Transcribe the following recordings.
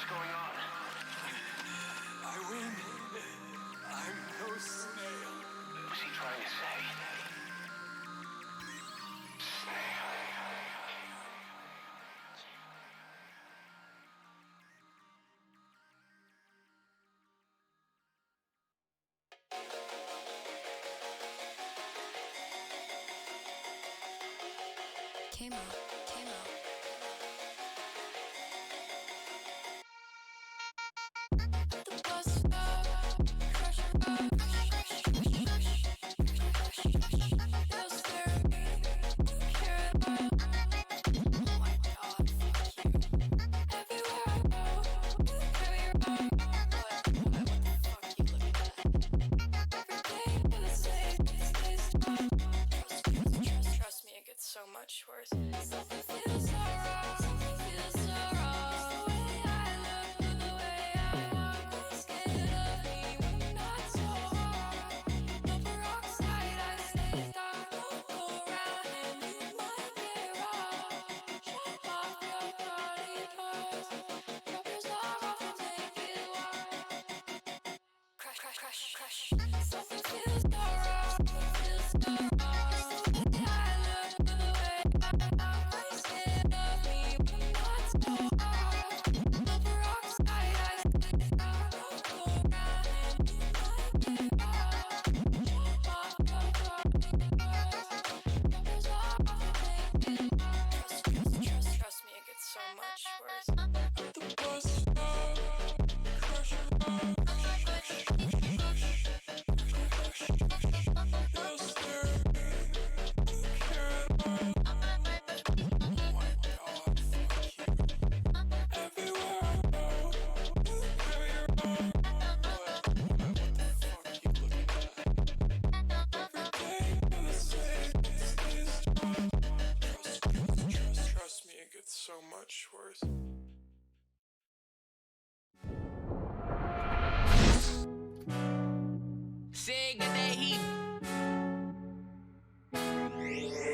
What's going on? I win. I'm no snail. What's he trying to say? Snail. Came out. Trust me, it gets so much worse. Something feels so wrong, feels so wrong. The way I look, the way I walk, I'm scared of me when I'm not so hard. No peroxide, I stay dark. Don't go around and you might get wrong. Shut off your body parts. Rubbers off and make it warm. Crash, crash, crash, crash. Something feels so wrong, feels so wrong. Trust me, it gets so much worse. Trust me, it gets so much worse.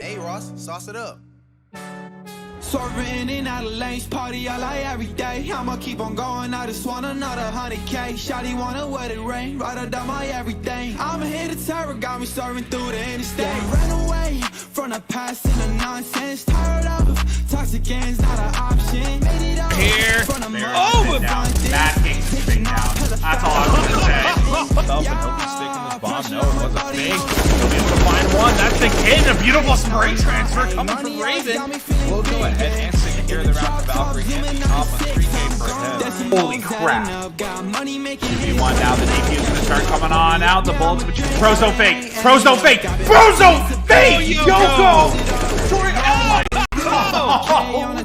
Hey Ross, sauce it up. Swerving in out of lanes, party I like every day. I'ma keep on going, I just want another 100K. Shawty wanna wet it rain, right up down my everything. I'm here to terror, got me serving through the interstate. Ran away from the past and the nonsense. Tired of toxic ends, not an option. Made it up Here, from the there, mud. MadKings spin down. That's all I was gonna say. Myself and hope he's sticking this bomb. No, it wasn't Big. He'll be able to find one. That's the kid. A beautiful spray transfer coming from Raven. We'll go ahead and secure the round for Valkyrie and top on 3K for him. Holy crap. 2v1 now. The DP is gonna start coming on out. The bullets, but Prozo fake. Prozo fake. Prozo fake. Yoko.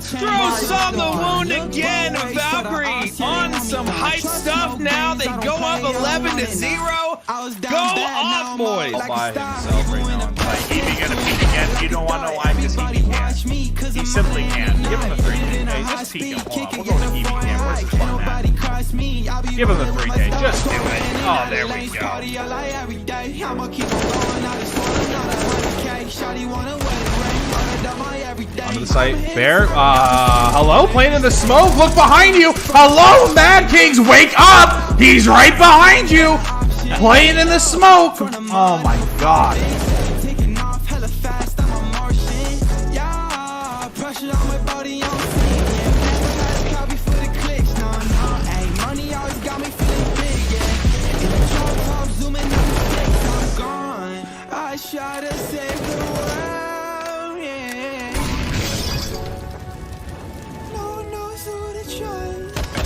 Throws on the wound again. Valkyrie on some hype stuff now. They go up 11-0. Go off, boys. By himself right now. Like, Evie gonna peek again. You don't want to know why, because Evie can. He simply can. Give him a 3K. Hey, just peek him. Hold on. We'll go to Evie can. Where's his fun at? Give him a 3K. Just do it. Oh, there we go. Onto the site. Bear, hello? Playing in the smoke. Look behind you. Hello, MadKings. Wake up. He's right behind you. Playing in the smoke. Oh my god.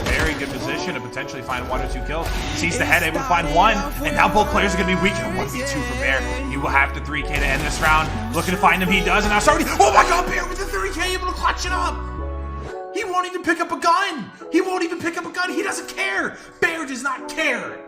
Very good position to potentially find 1 or 2 kills. Sees the head, able to find 1, and now both players are going to be weak. 1v2 for Bear. You will have to 3K to end this round. Looking to find him, he does, and now starting. Oh my god, Bear with the 3K, able to clutch it up! He won't even pick up a gun! He won't even pick up a gun, he doesn't care! Bear does not care!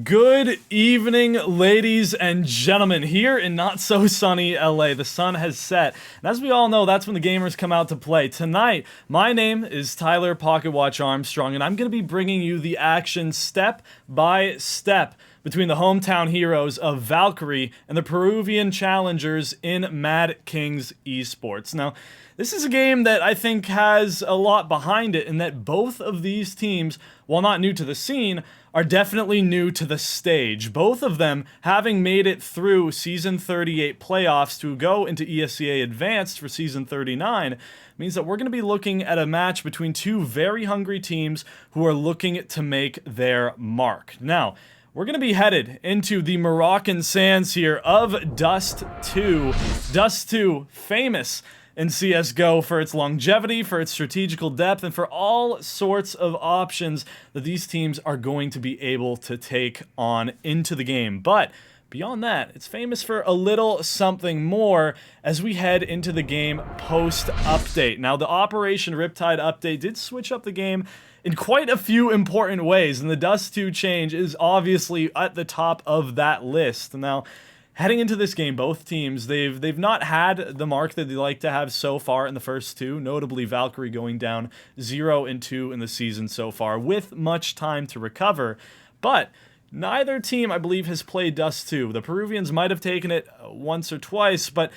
Good evening, ladies and gentlemen. Here in not-so-sunny LA, the sun has set. And as we all know, that's when the gamers come out to play. Tonight, my name is Tyler Pocket Watch Armstrong, and I'm going to be bringing you the action step by step between the hometown heroes of Valkyrie and the Peruvian challengers in MadKings esports. Now, this is a game that I think has a lot behind it, in that both of these teams, while not new to the scene, are definitely new to the stage. Both of them having made it through Season 38 playoffs to go into ESEA Advanced for Season 39 means that we're going to be looking at a match between two very hungry teams who are looking to make their mark. Now, we're going to be headed into the Moroccan sands here of Dust 2. Dust 2, famous in CSGO for its longevity, for its strategical depth, and for all sorts of options that these teams are going to be able to take on into the game. But beyond that, it's famous for a little something more as we head into the game post-update. Now, the Operation Riptide update did switch up the game in quite a few important ways, and the Dust 2 change is obviously at the top of that list. Now, heading into this game, both teams, they've not had the mark that they like to have so far in the first two, notably Valkyrie going down 0-2 in the season so far, with much time to recover. But neither team, I believe, has played Dust 2. The Peruvians might have taken it once or twice, but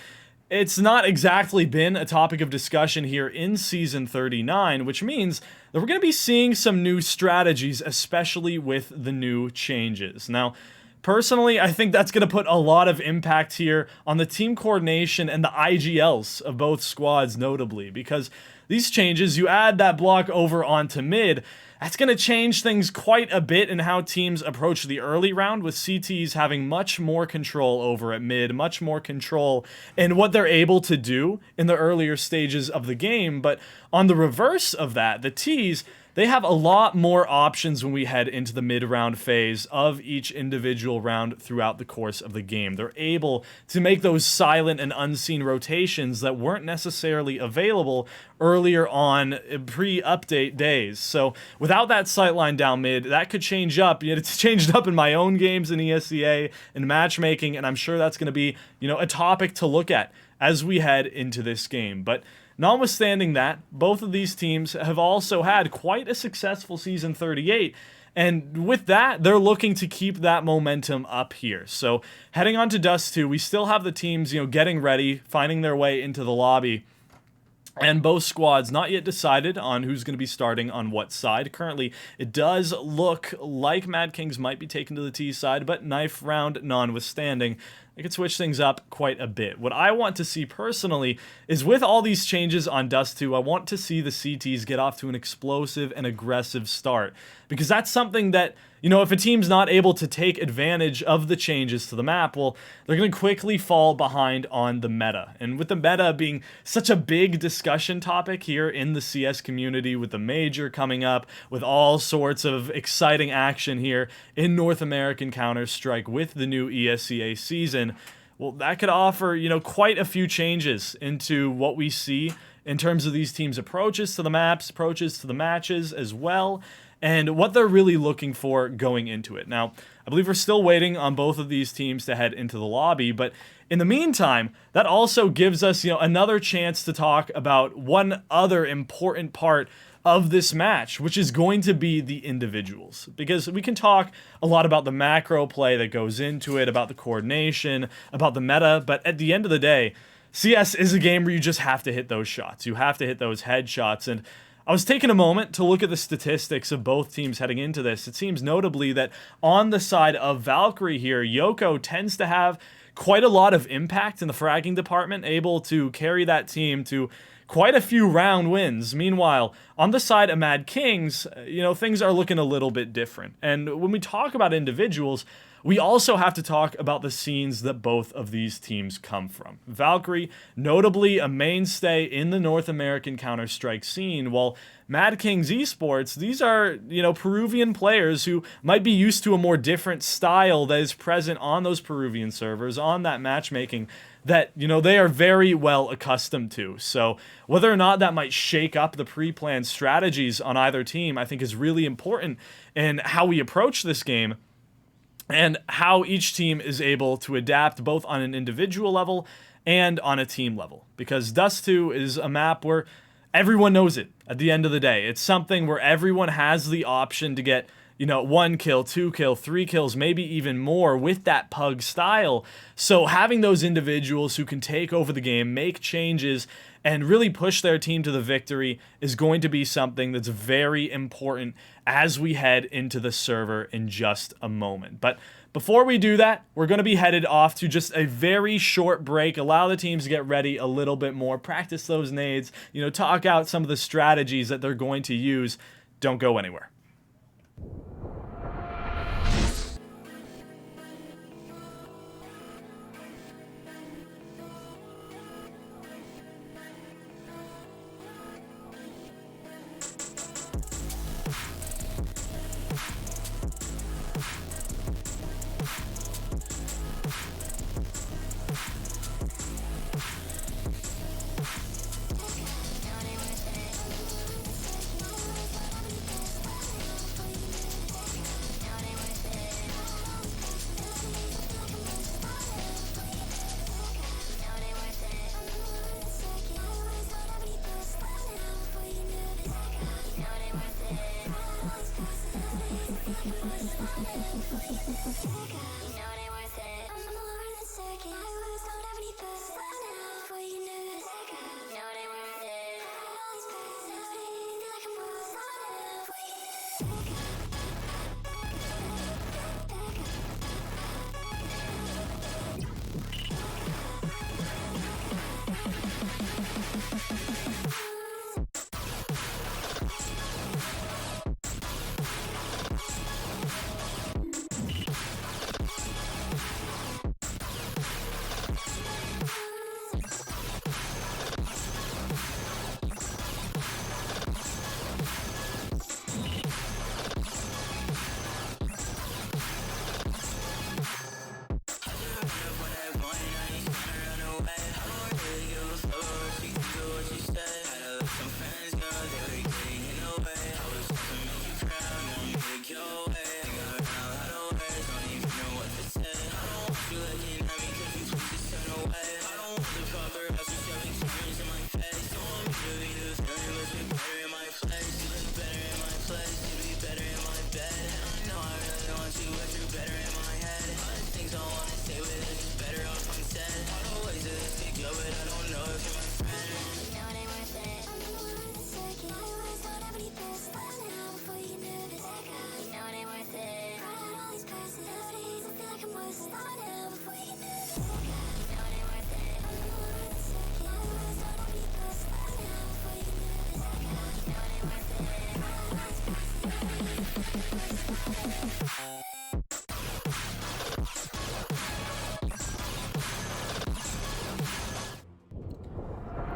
it's not exactly been a topic of discussion here in Season 39, which means that we're going to be seeing some new strategies, especially with the new changes. Now, personally, I think that's going to put a lot of impact here on the team coordination and the IGLs of both squads, notably, because these changes, you add that block over onto mid, that's going to change things quite a bit in how teams approach the early round, with CTs having much more control over at mid, much more control in what they're able to do in the earlier stages of the game. But on the reverse of that, the Ts, they have a lot more options when we head into the mid-round phase of each individual round throughout the course of the game. They're able to make those silent and unseen rotations that weren't necessarily available earlier on pre-update days. So without that sightline down mid, that could change up. Yet it's changed up in my own games in ESEA and matchmaking, and I'm sure that's going to be, a topic to look at as we head into this game. But notwithstanding that, both of these teams have also had quite a successful Season 38, and with that, they're looking to keep that momentum up here. So heading on to Dust 2, we still have the teams, getting ready, finding their way into the lobby. And both squads not yet decided on who's going to be starting on what side. Currently, it does look like MadKings might be taken to the T side, but knife round notwithstanding, they could switch things up quite a bit. What I want to see personally is, with all these changes on Dust 2, I want to see the CTs get off to an explosive and aggressive start. Because that's something that, if a team's not able to take advantage of the changes to the map, well, they're going to quickly fall behind on the meta. And with the meta being such a big discussion topic here in the CS community, with the major coming up, with all sorts of exciting action here in North American Counter-Strike with the new ESEA season, well, that could offer, quite a few changes into what we see in terms of these teams' approaches to the maps, approaches to the matches as well, and what they're really looking for going into it. Now, I believe we're still waiting on both of these teams to head into the lobby, but in the meantime, that also gives us, another chance to talk about one other important part of this match, which is going to be the individuals. Because we can talk a lot about the macro play that goes into it, about the coordination, about the meta, but at the end of the day, CS is a game where you just have to hit those shots. You have to hit those headshots. And I was taking a moment to look at the statistics of both teams heading into this. It seems notably that on the side of Valkyrie here, Yoko tends to have quite a lot of impact in the fragging department, able to carry that team to quite a few round wins. Meanwhile, on the side of MadKings, things are looking a little bit different. And when we talk about individuals, we also have to talk about the scenes that both of these teams come from. Valkyrie, notably a mainstay in the North American Counter-Strike scene, while MadKings Esports, these are, Peruvian players who might be used to a more different style that is present on those Peruvian servers, on that matchmaking that, they are very well accustomed to. So whether or not that might shake up the pre-planned strategies on either team, I think is really important in how we approach this game and how each team is able to adapt both on an individual level and on a team level. Because Dust 2 is a map where everyone knows it at the end of the day. It's something where everyone has the option to get, 1 kill, 2 kill, 3 kills, maybe even more with that pug style. So having those individuals who can take over the game, make changes, and really push their team to the victory is going to be something that's very important as we head into the server in just a moment. But before we do that, we're going to be headed off to just a very short break, allow the teams to get ready a little bit more, practice those nades, talk out some of the strategies that they're going to use. Don't go anywhere.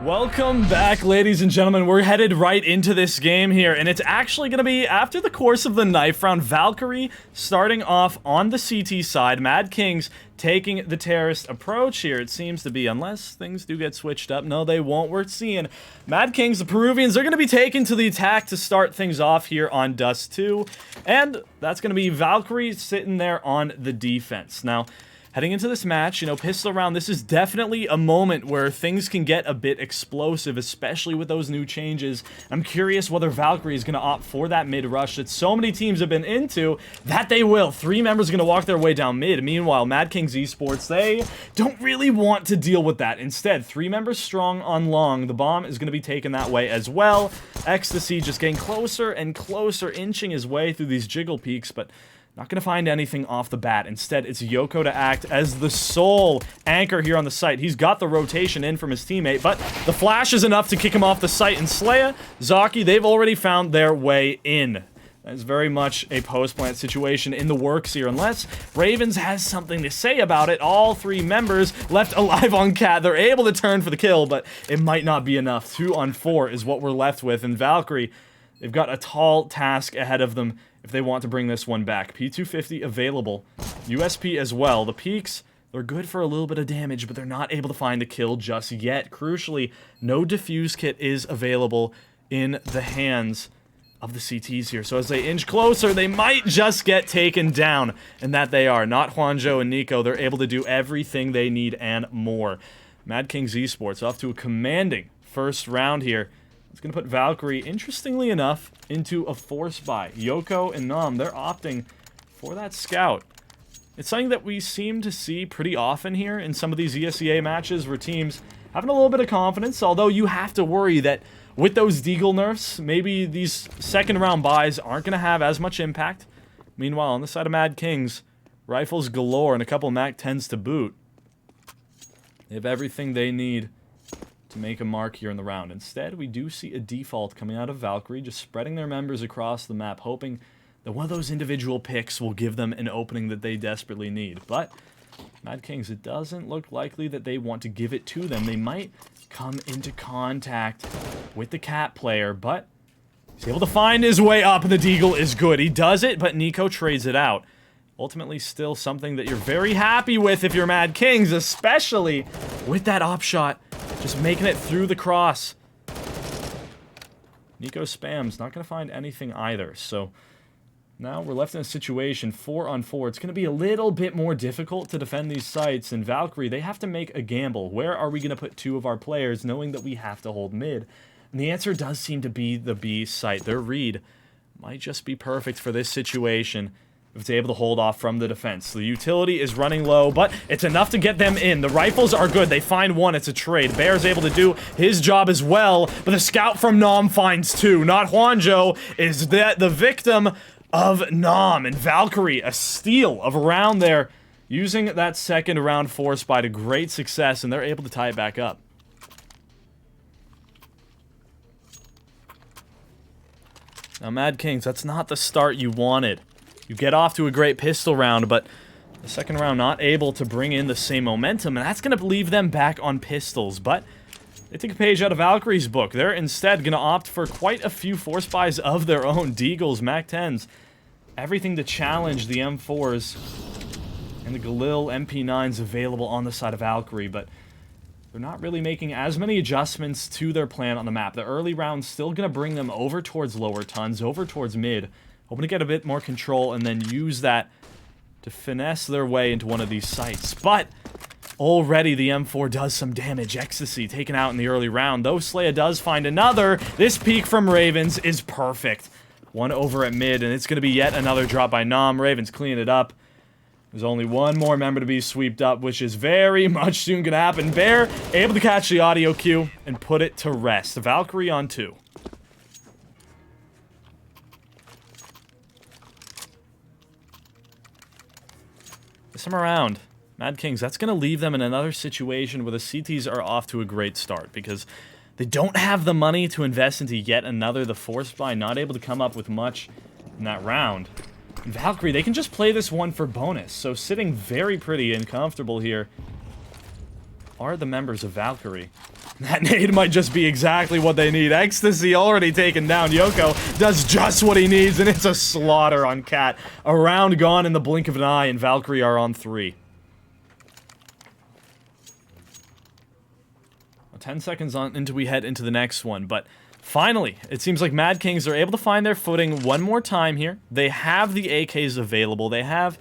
Welcome back, ladies and gentlemen. We're headed right into this game here, and it's actually going to be, after the course of the knife round, Valkyrie starting off on the CT side, MadKings taking the terrorist approach here. It seems to be, unless things do get switched up. No, they won't. We're seeing MadKings, the Peruvians, are going to be taken to the attack to start things off here on Dust 2, and that's going to be Valkyrie sitting there on the defense. Now, heading into this match, you know, pistol round, this is definitely a moment where things can get a bit explosive, especially with those new changes. I'm curious whether Valkyrie is going to opt for that mid rush that so many teams have been into, that they will. 3 members are going to walk their way down mid. Meanwhile, MadKings Esports, they don't really want to deal with that. Instead, 3 members strong on long. The bomb is going to be taken that way as well. Ecstasy just getting closer and closer, inching his way through these jiggle peaks, but not going to find anything off the bat. Instead, it's Yoko to act as the sole anchor here on the site. He's got the rotation in from his teammate, but the flash is enough to kick him off the site. And ESEA, Zaki, they've already found their way in. That is very much a post-plant situation in the works here. Unless Ravens has something to say about it, all 3 members left alive on Cat. They're able to turn for the kill, but it might not be enough. 2 on 4 is what we're left with. And Valkyrie, they've got a tall task ahead of them if they want to bring this one back. P250 available. USP as well. The peaks, they're good for a little bit of damage, but they're not able to find the kill just yet. Crucially, no defuse kit is available in the hands of the CTs here. So as they inch closer, they might just get taken down. And that they are. Not Juanjo and Nico. They're able to do everything they need and more. MadKings Esports off to a commanding first round here. It's going to put Valkyrie, interestingly enough, into a force buy. Yoko and Nam, they're opting for that scout. It's something that we seem to see pretty often here in some of these ESEA matches where teams having a little bit of confidence, although you have to worry that with those Deagle nerfs, maybe these second round buys aren't going to have as much impact. Meanwhile, on the side of MadKings, rifles galore and a couple MAC-10s to boot. They have everything they need to make a mark here in the round. Instead, we do see a default coming out of Valkyrie, just spreading their members across the map, hoping that one of those individual picks will give them an opening that they desperately need. But MadKings, it doesn't look likely that they want to give it to them. They might come into contact with the Cat player, but he's able to find his way up, and the Deagle is good. He does it, but Nico trades it out. Ultimately, still something that you're very happy with if you're MadKings, especially with that op shot. Just making it through the cross. Nico spams, not going to find anything either. So now we're left in a situation 4 on 4. It's going to be a little bit more difficult to defend these sites. And Valkyrie, they have to make a gamble. Where are we going to put 2 of our players, knowing that we have to hold mid? And the answer does seem to be the B site. Their read might just be perfect for this situation if it's able to hold off from the defense. The utility is running low, but it's enough to get them in. The rifles are good. They find 1. It's a trade. Bear's able to do his job as well, but the scout from Nam finds 2. Not Juanjo is the victim of Nam. And Valkyrie, a steal of a round there, using that second round force buy to great success, and they're able to tie it back up. Now, MadKings, that's not the start you wanted. You get off to a great pistol round, but the second round not able to bring in the same momentum, and that's going to leave them back on pistols. But they take a page out of Valkyrie's book. They're instead going to opt for quite a few force buys of their own. Deagles, MAC-10s, everything to challenge the M4s and the Galil MP9s available on the side of Valkyrie, but they're not really making as many adjustments to their plan on the map. The early round's still going to bring them over towards lower tons, over towards mid, hoping to get a bit more control and then use that to finesse their way into one of these sites. But already the M4 does some damage. Ecstasy taken out in the early round, though ESEA does find another. This peek from Ravens is perfect. 1 over at mid, and it's going to be yet another drop by Nam. Ravens clean it up. There's only 1 more member to be sweeped up, which is very much soon going to happen. Bear able to catch the audio cue and put it to rest. Valkyrie on 2. This time around, MadKings, that's going to leave them in another situation where the CTs are off to a great start because they don't have the money to invest into yet another. The force buy not able to come up with much in that round. And Valkyrie, they can just play this one for bonus. So sitting very pretty and comfortable here are the members of Valkyrie. That nade might just be exactly what they need. Ecstasy already taken down. Yoko does just what he needs, and it's a slaughter on Cat. A round gone in the blink of an eye, and Valkyrie are on 3. 10 seconds on until we head into the next one, but finally, it seems like MadKings are able to find their footing one more time here. They have the AKs available. They have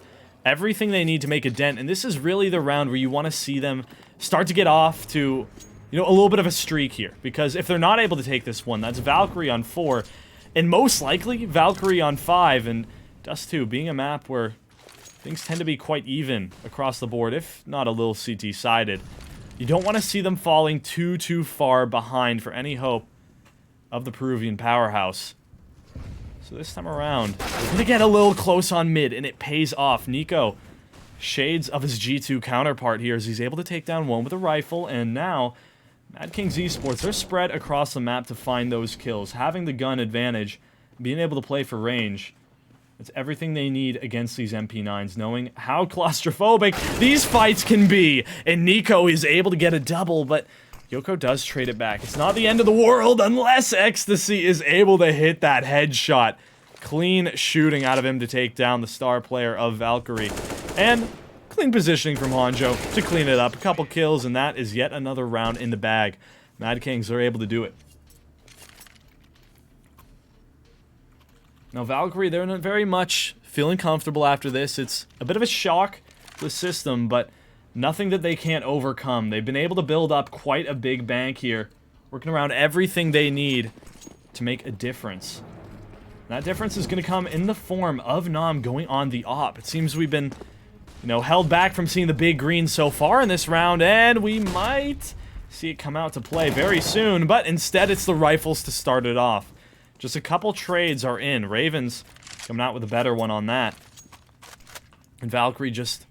everything they need to make a dent. And this is really the round where you want to see them start to get off to, you know, a little bit of a streak here. Because if they're not able to take this one, that's Valkyrie on 4, and most likely Valkyrie on 5, and Dust 2 being a map where things tend to be quite even across the board, if not a little CT-sided. You don't want to see them falling too far behind for any hope of the Peruvian powerhouse. So this time around, we're going to get a little close on mid, and it pays off. Nico, shades of his G2 counterpart here, as he's able to take down one with a rifle, and now MadKings Esports, they're spread across the map to find those kills. Having the gun advantage, being able to play for range, it's everything they need against these MP9s, knowing how claustrophobic these fights can be. And Nico is able to get a double, but Yoko does trade it back. It's not the end of the world unless Ecstasy is able to hit that headshot. Clean shooting out of him to take down the star player of Valkyrie. And clean positioning from Honjo to clean it up. A couple kills, and that is yet another round in the bag. MadKings are able to do it. Now, Valkyrie, they're not very much feeling comfortable after this. It's a bit of a shock to the system, but nothing that they can't overcome. They've been able to build up quite a big bank here, working around everything they need to make a difference. And that difference is going to come in the form of Nam going on the op. It seems we've been, you know, held back from seeing the big green so far in this round, and we might see it come out to play very soon, but instead it's the rifles to start it off. Just a couple trades are in. Ravens coming out with a better one on that. And Valkyrie just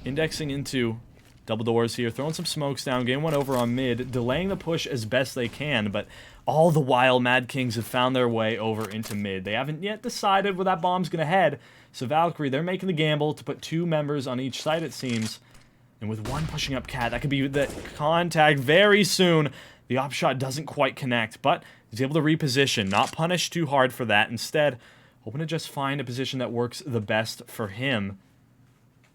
indexing into double doors here, throwing some smokes down, getting one over on mid, delaying the push as best they can, but all the while MadKings have found their way over into mid. They haven't yet decided where that bomb's going to head, so Valkyrie, they're making the gamble to put 2 members on each side, it seems. And with one pushing up Cat, that could be the contact very soon. The op shot doesn't quite connect, but he's able to reposition, not punish too hard for that. Instead, hoping to just find a position that works the best for him.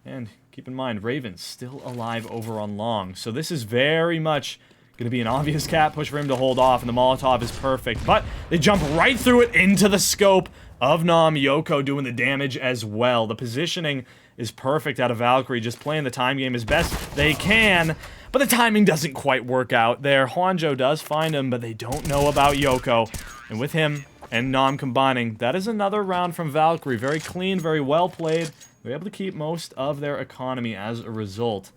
And keep in mind, Raven's still alive over on long. So this is very much going to be an obvious Cat push for him to hold off, and the Molotov is perfect. But they jump right through it into the scope of Nam. Yoko doing the damage as well. The positioning is perfect out of Valkyrie, just playing the time game as best they can. But the timing doesn't quite work out there. Honjo does find him, but they don't know about Yoko. And with him and Nam combining, that is another round from Valkyrie. Very clean, very well played. They're able to keep most of their economy as a result.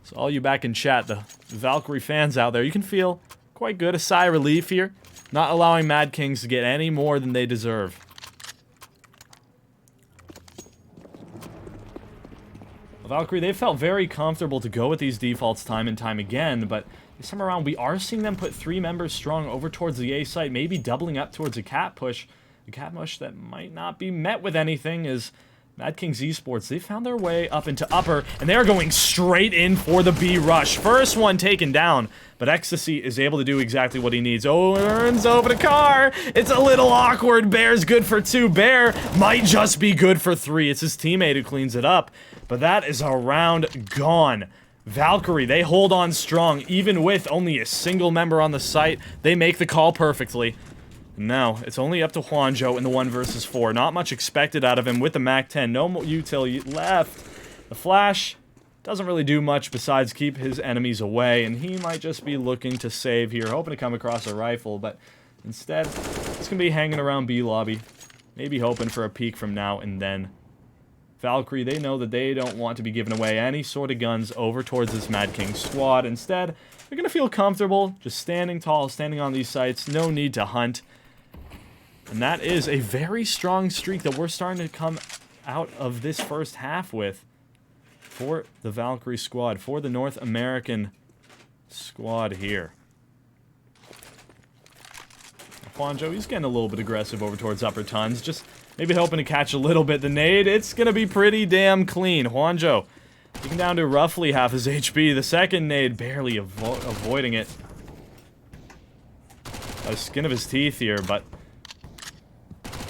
So all you back in chat, the Valkyrie fans out there, you can feel quite good. A sigh of relief here. Not allowing MadKings to get any more than they deserve. Valkyrie, they've felt very comfortable to go with these defaults time and time again, but this time around we are seeing them put 3 members strong over towards the A site, maybe doubling up towards a Cat push. A Cat push that might not be met with anything, as MadKings Esports, they found their way up into upper, and they are going straight in for the B rush. First one taken down, but Ecstasy is able to do exactly what he needs. Oh, turns over the car. It's a little awkward. Bear's good for 2. Bear might just be good for 3. It's his teammate who cleans it up, but that is a round gone. Valkyrie, they hold on strong, even with only a single member on the site. They make the call perfectly. Now, it's only up to Honjo in the 1 versus 4. Not much expected out of him with the MAC-10. No util left. The flash doesn't really do much besides keep his enemies away, and he might just be looking to save here, hoping to come across a rifle, but instead, it's going to be hanging around B lobby, maybe hoping for a peek from now and then. Valkyrie, they know that they don't want to be giving away any sort of guns over towards this MadKings squad. Instead, they're going to feel comfortable, just standing tall, standing on these sites, no need to hunt. And that is a very strong streak that we're starting to come out of this first half with for the Valkyrie squad, for the North American squad here. Honjo, he's getting a little bit aggressive over towards upper tons, just maybe hoping to catch a little bit. The nade, it's going to be pretty damn clean. Honjo taking down to roughly half his HP. The second nade barely avoiding it. By the skin of his teeth here, but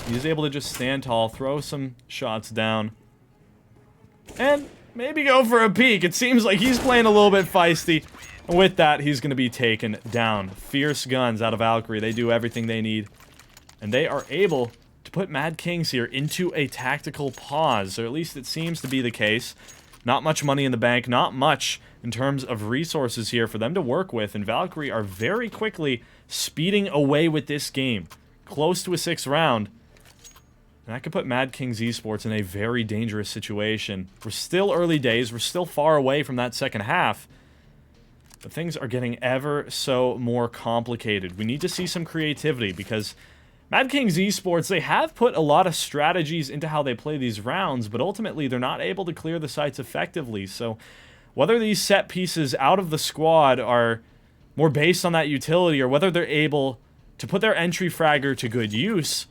he's able to just stand tall, throw some shots down, and maybe go for a peek. It seems like he's playing a little bit feisty. And with that, he's going to be taken down. Fierce guns out of Valkyrie. They do everything they need. And they are able to put MadKings here into a tactical pause, or at least it seems to be the case. Not much money in the bank, not much in terms of resources here for them to work with, and Valkyrie are very quickly speeding away with this game. Close to a 6th round. And that could put MadKings Esports in a very dangerous situation. We're still early days, we're still far away from that second half. But things are getting ever so more complicated. We need to see some creativity because MadKings Esports, they have put a lot of strategies into how they play these rounds, but ultimately they're not able to clear the sites effectively. So whether these set pieces out of the squad are more based on that utility or whether they're able to put their entry fragger to good use,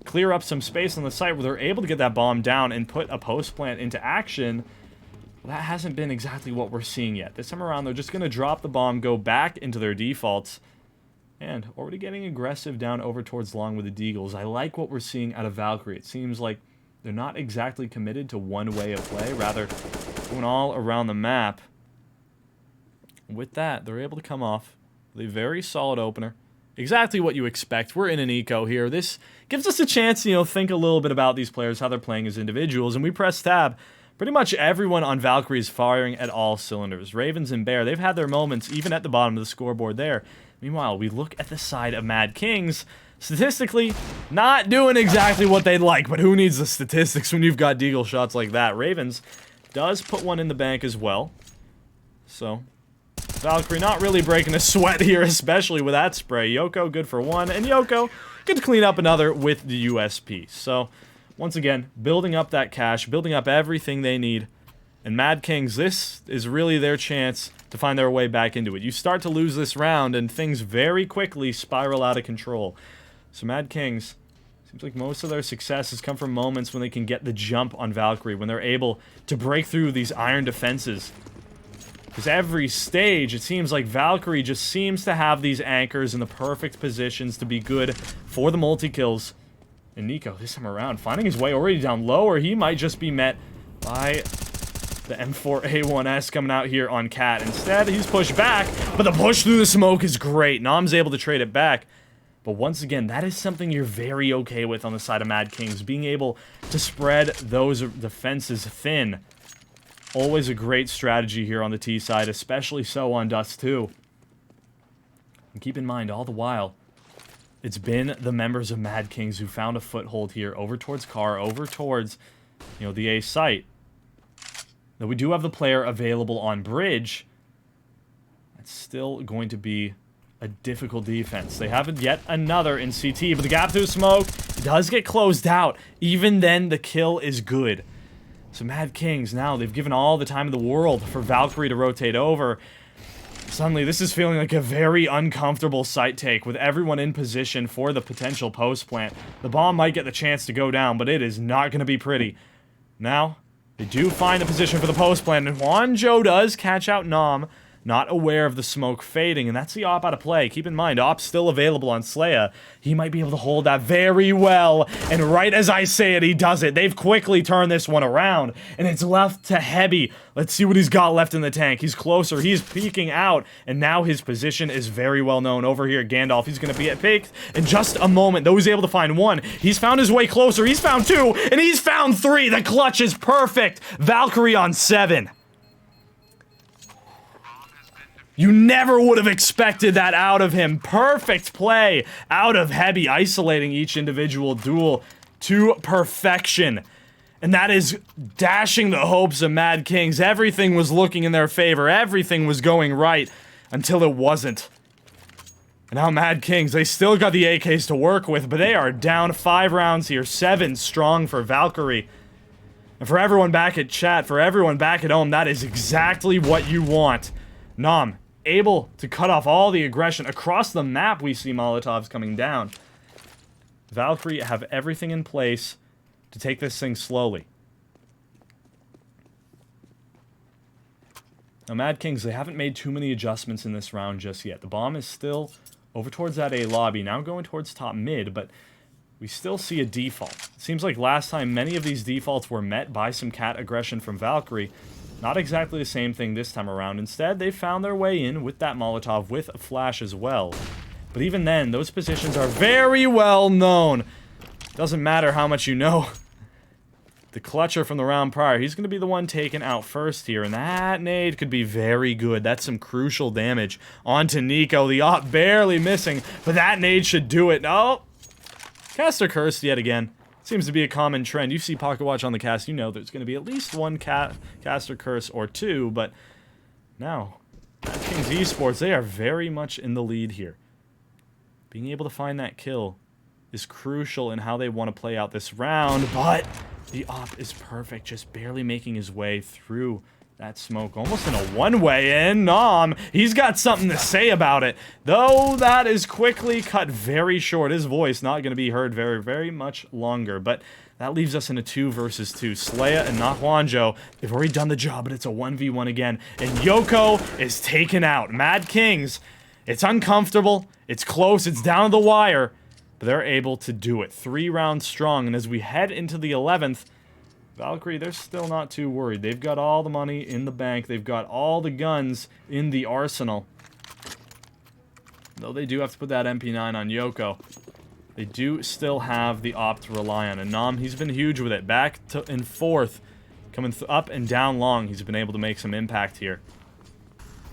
clear up some space on the site where they're able to get that bomb down and put a post plant into action, well, that hasn't been exactly what we're seeing yet. This time around, they're just going to drop the bomb, go back into their defaults, and already getting aggressive down over towards long with the Deagles. I like what we're seeing out of Valkyrie. It seems like they're not exactly committed to one way of play, rather going all around the map. With that, they're able to come off with a very solid opener. Exactly what you expect. We're in an eco here. This gives us a chance to, you know, think a little bit about these players, how they're playing as individuals, and we press tab. Pretty much everyone on Valkyrie is firing at all cylinders. Ravens and Bear, they've had their moments even at the bottom of the scoreboard there. Meanwhile, we look at the side of MadKings. Statistically, not doing exactly what they'd like, but who needs the statistics when you've got Deagle shots like that? Ravens does put one in the bank as well. So, Valkyrie not really breaking a sweat here, especially with that spray. Yoko good for one, and Yoko good to clean up another with the USP. So, once again, building up that cash, building up everything they need. And MadKings, this is really their chance to find their way back into it. You start to lose this round, and things very quickly spiral out of control. So MadKings, seems like most of their success has come from moments when they can get the jump on Valkyrie, when they're able to break through these iron defenses. Because every stage, it seems like Valkyrie just seems to have these anchors in the perfect positions to be good for the multi-kills. And Nico, this time around, finding his way already down low, or he might just be met by the M4A1S coming out here on Cat. Instead, he's pushed back, but the push through the smoke is great. Nom's able to trade it back. But once again, that is something you're very okay with on the side of MadKings, being able to spread those defenses thin. Always a great strategy here on the T side, especially so on Dust 2. And keep in mind, all the while, it's been the members of MadKings who found a foothold here over towards Car, over towards, you know, the A site. Now, we do have the player available on Bridge. That's still going to be a difficult defense. They have yet another in CT, but the gap through smoke does get closed out. Even then, the kill is good. So MadKings, now they've given all the time in the world for Valkyrie to rotate over. Suddenly, this is feeling like a very uncomfortable site take with everyone in position for the potential post plant. The bomb might get the chance to go down, but it is not going to be pretty. Now, they do find the position for the post plant, and Juanjo does catch out Nom, not aware of the smoke fading, and that's the op out of play. Keep in mind, op's still available on Slaya. He might be able to hold that very well, and right as I say it, he does it. They've quickly turned this one around, and it's left to Heavy. Let's see what he's got left in the tank. He's closer, he's peeking out, and now his position is very well known. Over here, Gandalf, he's going to be at picked in just a moment, though he's able to find one. He's found his way closer, he's found two, and he's found three. The clutch is perfect. Valkyrie on 7. You never would have expected that out of him. Perfect play out of Heavy, isolating each individual duel to perfection. And that is dashing the hopes of MadKings. Everything was looking in their favor. Everything was going right until it wasn't. And now MadKings, they still got the AKs to work with, but they are down 5 rounds here. 7 strong for Valkyrie. And for everyone back at chat, for everyone back at home, that is exactly what you want. Nom, able to cut off all the aggression. Across the map, we see Molotovs coming down. Valkyrie have everything in place to take this thing slowly. Now, MadKings, they haven't made too many adjustments in this round just yet. The bomb is still over towards that A lobby, now going towards top mid, but we still see a default. It seems like last time many of these defaults were met by some cat aggression from Valkyrie. Not exactly the same thing this time around. Instead, they found their way in with that Molotov, with a flash as well. But even then, those positions are very well known. Doesn't matter how much you know. The clutcher from the round prior, he's going to be the one taken out first here, and that nade could be very good. That's some crucial damage onto Nico. The op barely missing, but that nade should do it. Oh, caster cursed yet again. Seems to be a common trend. You see Pocket Watch on the cast, you know there's going to be at least one caster curse or two, but now, MadKings Esports, they are very much in the lead here. Being able to find that kill is crucial in how they want to play out this round, but the op is perfect, just barely making his way through that smoke, almost in a one-way, and Nom, he's got something to say about it, though that is quickly cut very short. His voice not going to be heard very, very much longer, but that leaves us in a 2 versus 2. Slaya and Nahuanjo, they've already done the job, but it's a 1v1 again, and Yoko is taken out. MadKings, it's uncomfortable, it's close, it's down to the wire, but they're able to do it. 3 rounds strong, and as we head into the 11th, Valkyrie, they're still not too worried. They've got all the money in the bank. They've got all the guns in the arsenal. Though they do have to put that MP9 on Yoko. They do still have the op to rely on. And Nom, he's been huge with it. Back and forth. Coming up and down long. He's been able to make some impact here.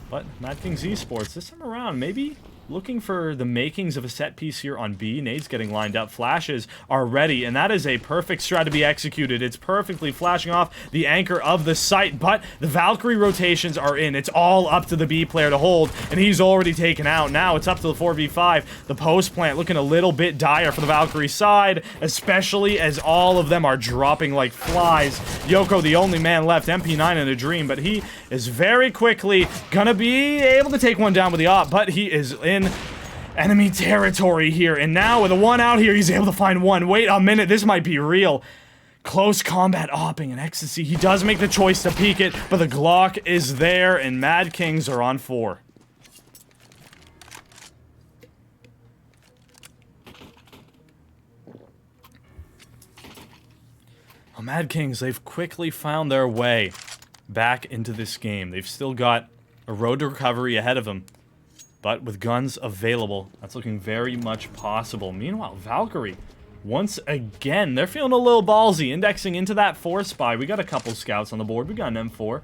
But MadKings Esports, this time around, maybe looking for the makings of a set piece here on B. Nades getting lined up. Flashes are ready, and that is a perfect strat to be executed. It's perfectly flashing off the anchor of the site, but the Valkyrie rotations are in. It's all up to the B player to hold, and he's already taken out. Now it's up to the 4v5. The post plant looking a little bit dire for the Valkyrie side, especially as all of them are dropping like flies. Yoko, the only man left, MP9 in a dream, but he is very quickly gonna be able to take one down with the op, but he is in enemy territory here, and now with a 1 out here, he's able to find one. Wait a minute, this might be real. Close combat opping and ecstasy. He does make the choice to peek it, but the Glock is there, and MadKings are on 4. Well, MadKings, they've quickly found their way back into this game. They've still got a road to recovery ahead of them. But with guns available, that's looking very much possible. Meanwhile, Valkyrie, once again, they're feeling a little ballsy, indexing into that 4 spy. We got a couple scouts on the board. We got an M4.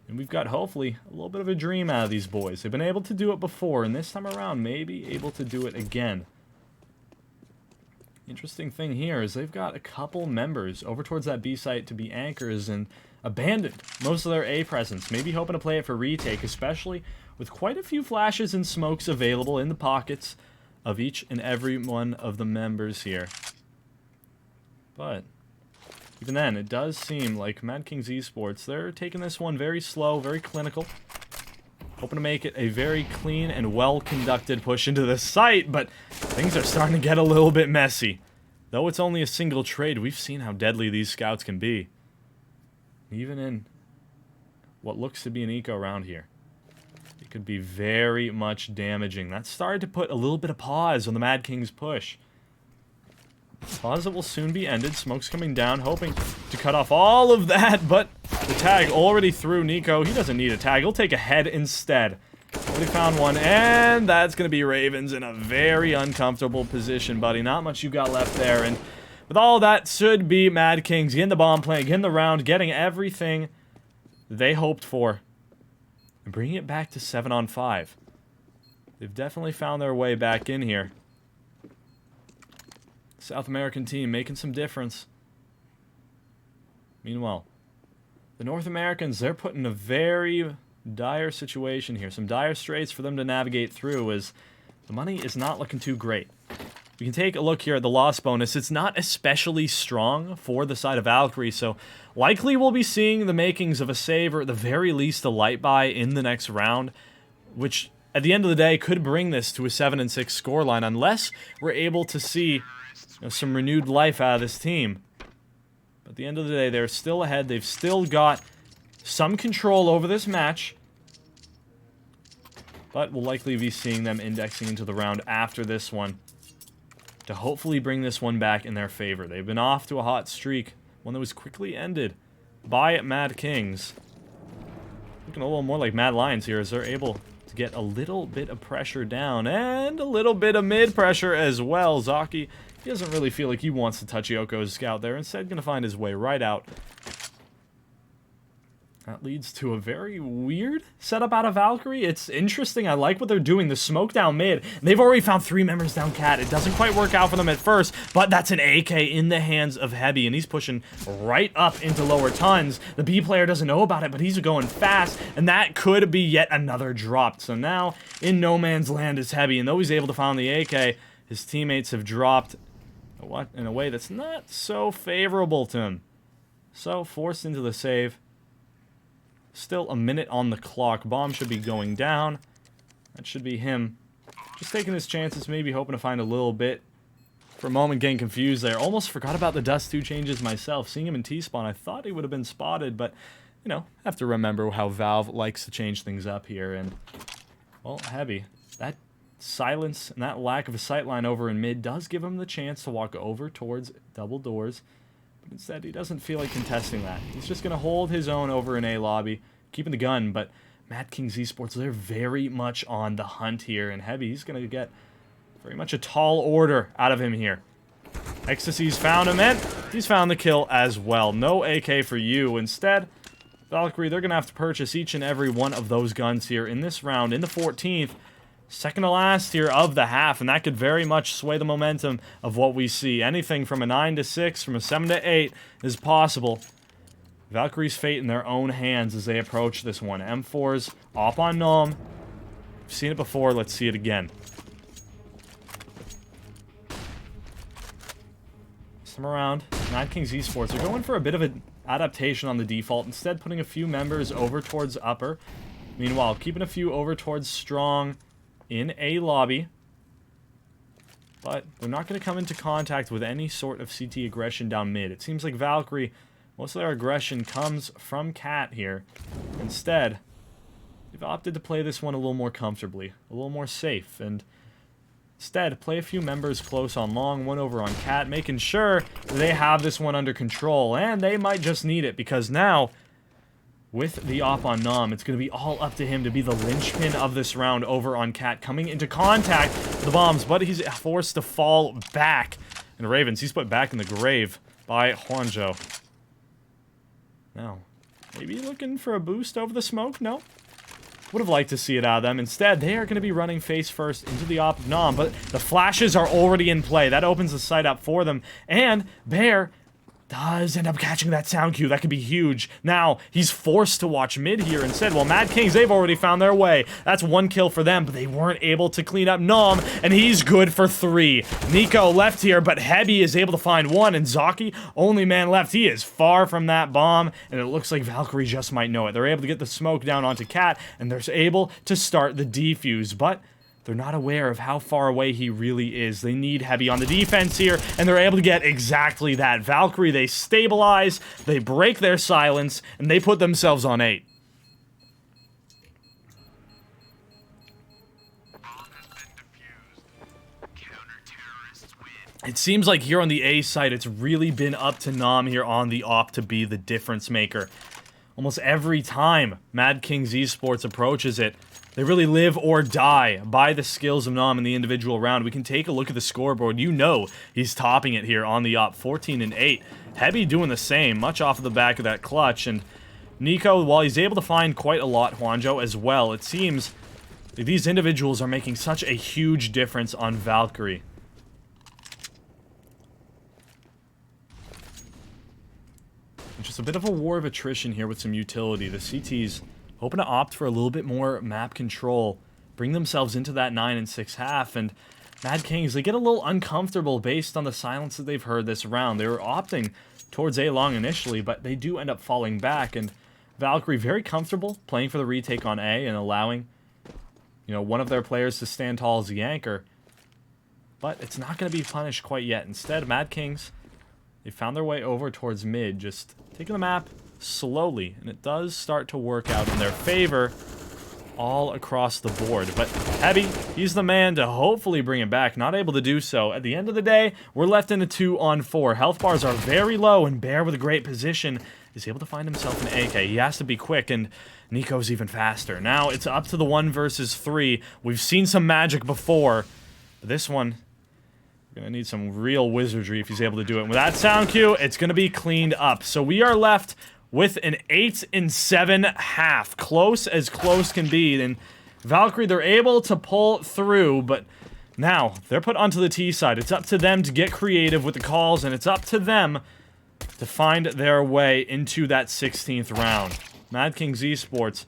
And we've got, hopefully, a little bit of a dream out of these boys. They've been able to do it before, and this time around, maybe able to do it again. Interesting thing here is they've got a couple members over towards that B site to be anchors and abandoned most of their A presence. Maybe hoping to play it for retake, especially with quite a few flashes and smokes available in the pockets of each and every one of the members here. But even then, it does seem like MadKings Esports, they're taking this one very slow, very clinical. Hoping to make it a very clean and well-conducted push into the site, but things are starting to get a little bit messy. Though it's only a single trade, we've seen how deadly these scouts can be. Even in what looks to be an eco round here. It could be very much damaging. That started to put a little bit of pause on the MadKings push. Pause that will soon be ended. Smoke's coming down, hoping to cut off all of that, but the tag already through Nico. He doesn't need a tag. He'll take a head instead. Already found one, and that's going to be Ravens in a very uncomfortable position, buddy. Not much you got left there, and with all that, should be MadKings getting the bomb plant, getting the round, getting everything they hoped for, and bringing it back to 7-on-5. They've definitely found their way back in here. South American team making some difference. Meanwhile, the North Americans, they're put in a very dire situation here. Some dire straits for them to navigate through, as the money is not looking too great. We can take a look here at the loss bonus. It's not especially strong for the side of Valkyrie, so likely we'll be seeing the makings of a save, or at the very least a light buy in the next round, which at the end of the day could bring this to a 7-6 scoreline, unless we're able to see some renewed life out of this team. But at the end of the day, they're still ahead. They've still got some control over this match, but we'll likely be seeing them indexing into the round after this one to hopefully bring this one back in their favor. They've been off to a hot streak, one that was quickly ended by MadKings. Looking a little more like Mad Lions here, as they're able to get a little bit of pressure down and a little bit of mid pressure as well. Zaki, he doesn't really feel like he wants to touch Yoko's scout there. Instead, going to find his way right out. That leads to a very weird setup out of Valkyrie. It's interesting. I like what they're doing. The smoke down mid. They've already found 3 members down Cat. It doesn't quite work out for them at first, but that's an AK in the hands of Heavy, and he's pushing right up into lower tons. The B player doesn't know about it, but he's going fast, and that could be yet another drop. So now, in no man's land is Heavy, and though he's able to find the AK, his teammates have dropped in a way that's not so favorable to him. So, forced into the save. Still a minute on the clock. Bomb should be going down. That should be him. Just taking his chances, maybe hoping to find a little bit. For a moment, getting confused there. Almost forgot about the Dust 2 changes myself. Seeing him in T-spawn, I thought he would have been spotted, but, you know, have to remember how Valve likes to change things up here. And, well, Heavy. That silence and that lack of a sightline over in mid does give him the chance to walk over towards double doors. But instead, he doesn't feel like contesting that. He's just going to hold his own over in A lobby, keeping the gun, but MadKings Esports, they're very much on the hunt here, and Heavy, he's going to get very much a tall order out of him here. Ecstasy's found him, and he's found the kill as well. No AK for you. Instead, Valkyrie, they're going to have to purchase each and every one of those guns here in this round, in the 14th. Second to last here of the half, and that could very much sway the momentum of what we see. Anything from a 9 to 6, from a 7 to 8 is possible. Valkyrie's fate in their own hands as they approach this one. M4's off on Nom. We've seen it before, let's see it again. Some around. MadKings Esports are going for a bit of an adaptation on the default, instead putting a few members over towards upper. Meanwhile, keeping a few over towards strong in A lobby, but they're not going to come into contact with any sort of CT aggression down mid. It seems like Valkyrie, most of their aggression comes from Cat here. Instead, they've opted to play this one a little more comfortably, a little more safe, and instead play a few members close on long, one over on Cat, making sure that they have this one under control, and they might just need it, because now, with the op on Nom, it's going to be all up to him to be the linchpin of this round over on Cat, coming into contact with the bombs, but he's forced to fall back. And Ravens, he's put back in the grave by Hwanjo. Now, maybe looking for a boost over the smoke? No. Would have liked to see it out of them. Instead, they are going to be running face first into the op of Nom, but the flashes are already in play. That opens the sight up for them, and Bear does end up catching that sound cue. That could be huge. Now, he's forced to watch mid here instead. Well, MadKings, they've already found their way. That's 1 kill for them, but they weren't able to clean up Nom, and he's good for 3. Nico left here, but Heavy is able to find 1, and Zaki, only man left. He is far from that bomb, and it looks like Valkyrie just might know it. They're able to get the smoke down onto Cat, and they're able to start the defuse, but they're not aware of how far away he really is. They need Heavy on the defense here, and they're able to get exactly that. Valkyrie, they stabilize, they break their silence, and they put themselves on 8. It seems like here on the A side, it's really been up to Nom here on the op to be the difference maker. Almost every time MadKings Esports approaches it, they really live or die by the skills of Nom in the individual round. We can take a look at the scoreboard. You know he's topping it here on the op, 14 and 8. Heavy doing the same, much off of the back of that clutch. And Nico, while he's able to find quite a lot, Hwanjo as well, it seems that these individuals are making such a huge difference on Valkyrie. Just a bit of a war of attrition here with some utility. The CTs hoping to opt for a little bit more map control, bring themselves into that 9 and 6 half, and MadKings, they get a little uncomfortable based on the silence that they've heard this round. They were opting towards A long initially, but they do end up falling back, and Valkyrie very comfortable playing for the retake on A and allowing, you know, one of their players to stand tall as the anchor, but it's not going to be punished quite yet. Instead, MadKings, they found their way over towards mid, just taking the map slowly, and it does start to work out in their favor all across the board. But Heavy, he's the man to hopefully bring it back. Not able to do so. At the end of the day, we're left in a 2-on-4. Health bars are very low, and Bear with a great position is able to find himself an AK. He has to be quick, and Nico's even faster. Now it's up to the 1 versus 3. We've seen some magic before, but this one, we're going to need some real wizardry if he's able to do it. And with that sound cue, it's going to be cleaned up. So we are left with an 8-7 half. Close as close can be. And Valkyrie, they're able to pull through, but now they're put onto the T side. It's up to them to get creative with the calls, and it's up to them to find their way into that 16th round. MadKings Esports,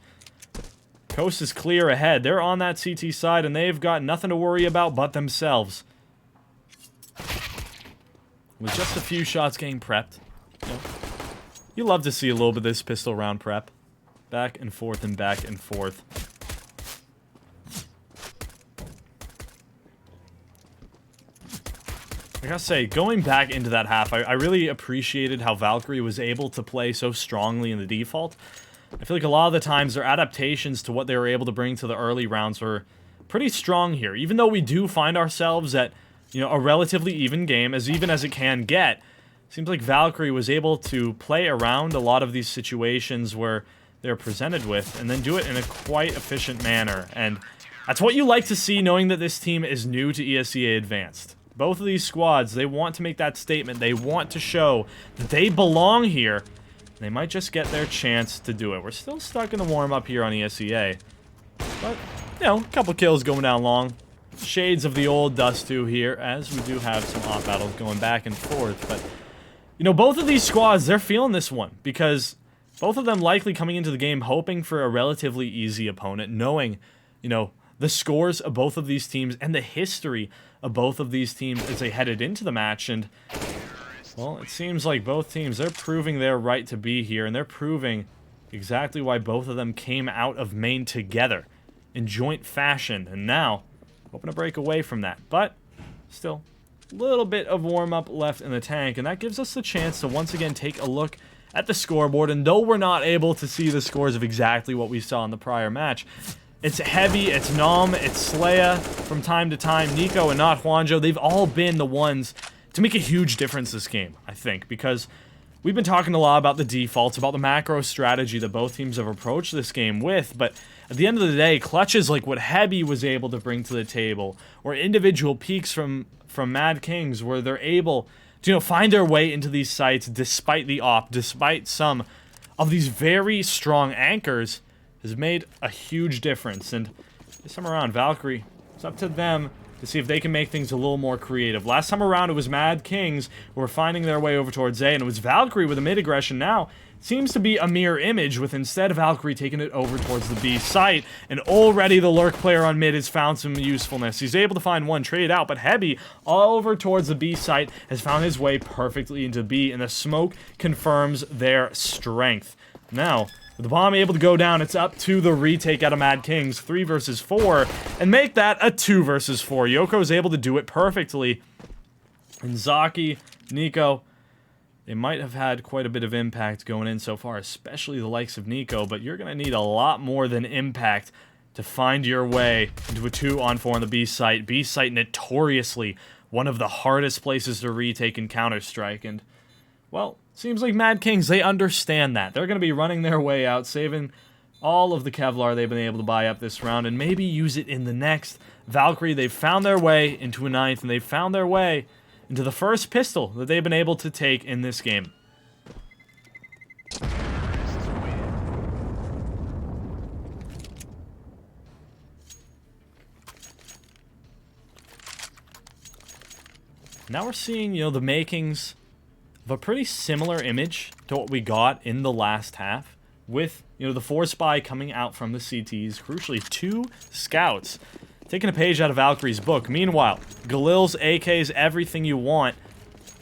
coast is clear ahead. They're on that CT side, and they've got nothing to worry about but themselves. With just a few shots getting prepped. You love to see a little bit of this pistol round prep. Back and forth and back and forth. I gotta say, going back into that half, I really appreciated how Valkyrie was able to play so strongly in the default. I feel like a lot of the times their adaptations to what they were able to bring to the early rounds were pretty strong here. Even though we do find ourselves at, you know, a relatively even game, as even as it can get, seems like Valkyrie was able to play around a lot of these situations where they're presented with, and then do it in a quite efficient manner. And that's what you like to see, knowing that this team is new to ESEA Advanced. Both of these squads, they want to make that statement. They want to show that they belong here. They might just get their chance to do it. We're still stuck in the warm-up here on ESEA. But, you know, a couple kills going down long. Shades of the old Dust 2 here, as we do have some off battles going back and forth. But, you know, both of these squads, they're feeling this one. Because both of them likely coming into the game hoping for a relatively easy opponent. Knowing, you know, the scores of both of these teams and the history of both of these teams as they headed into the match. And, well, it seems like both teams, they're proving their right to be here, and they're proving exactly why both of them came out of main together in joint fashion. And now, hoping to break away from that. But, still, a little bit of warm-up left in the tank, and that gives us the chance to once again take a look at the scoreboard. And though we're not able to see the scores of exactly what we saw in the prior match, it's Heavy, it's Nom, it's ESEA from time to time, Nico and not Juanjo. They've all been the ones to make a huge difference this game, I think, because we've been talking a lot about the defaults, about the macro strategy that both teams have approached this game with, but at the end of the day, clutches like what Heavy was able to bring to the table, or individual peaks from MadKings, where they're able to, you know, find their way into these sites despite the op, despite some of these very strong anchors, has made a huge difference. And this time around, Valkyrie, it's up to them to see if they can make things a little more creative. Last time around, it was MadKings who were finding their way over towards A, and it was Valkyrie with a mid-aggression. Now, it seems to be a mirror image, with instead of Valkyrie taking it over towards the B site, and already the lurk player on mid has found some usefulness. He's able to find one trade out, but Heavy, all over towards the B site, has found his way perfectly into B, and the smoke confirms their strength. Now, with the bomb able to go down, it's up to the retake out of MadKings, 3 versus 4, and make that a 2 versus 4. Yoko's able to do it perfectly. And Zaki, Nico, they might have had quite a bit of impact going in so far, especially the likes of Nico, but you're going to need a lot more than impact to find your way into a 2-on-4 on the B site. B site notoriously one of the hardest places to retake in Counter-Strike, and, well, seems like MadKings, they understand that. They're going to be running their way out, saving all of the Kevlar they've been able to buy up this round, and maybe use it in the next. Valkyrie, they've found their way into a 9th, and they've found their way into the first pistol that they've been able to take in this game. Now we're seeing, you know, the makings of a pretty similar image to what we got in the last half, with, you know, the 4 spy coming out from the CTs, crucially 2 scouts, taking a page out of Valkyrie's book. Meanwhile, Galil's AK's everything you want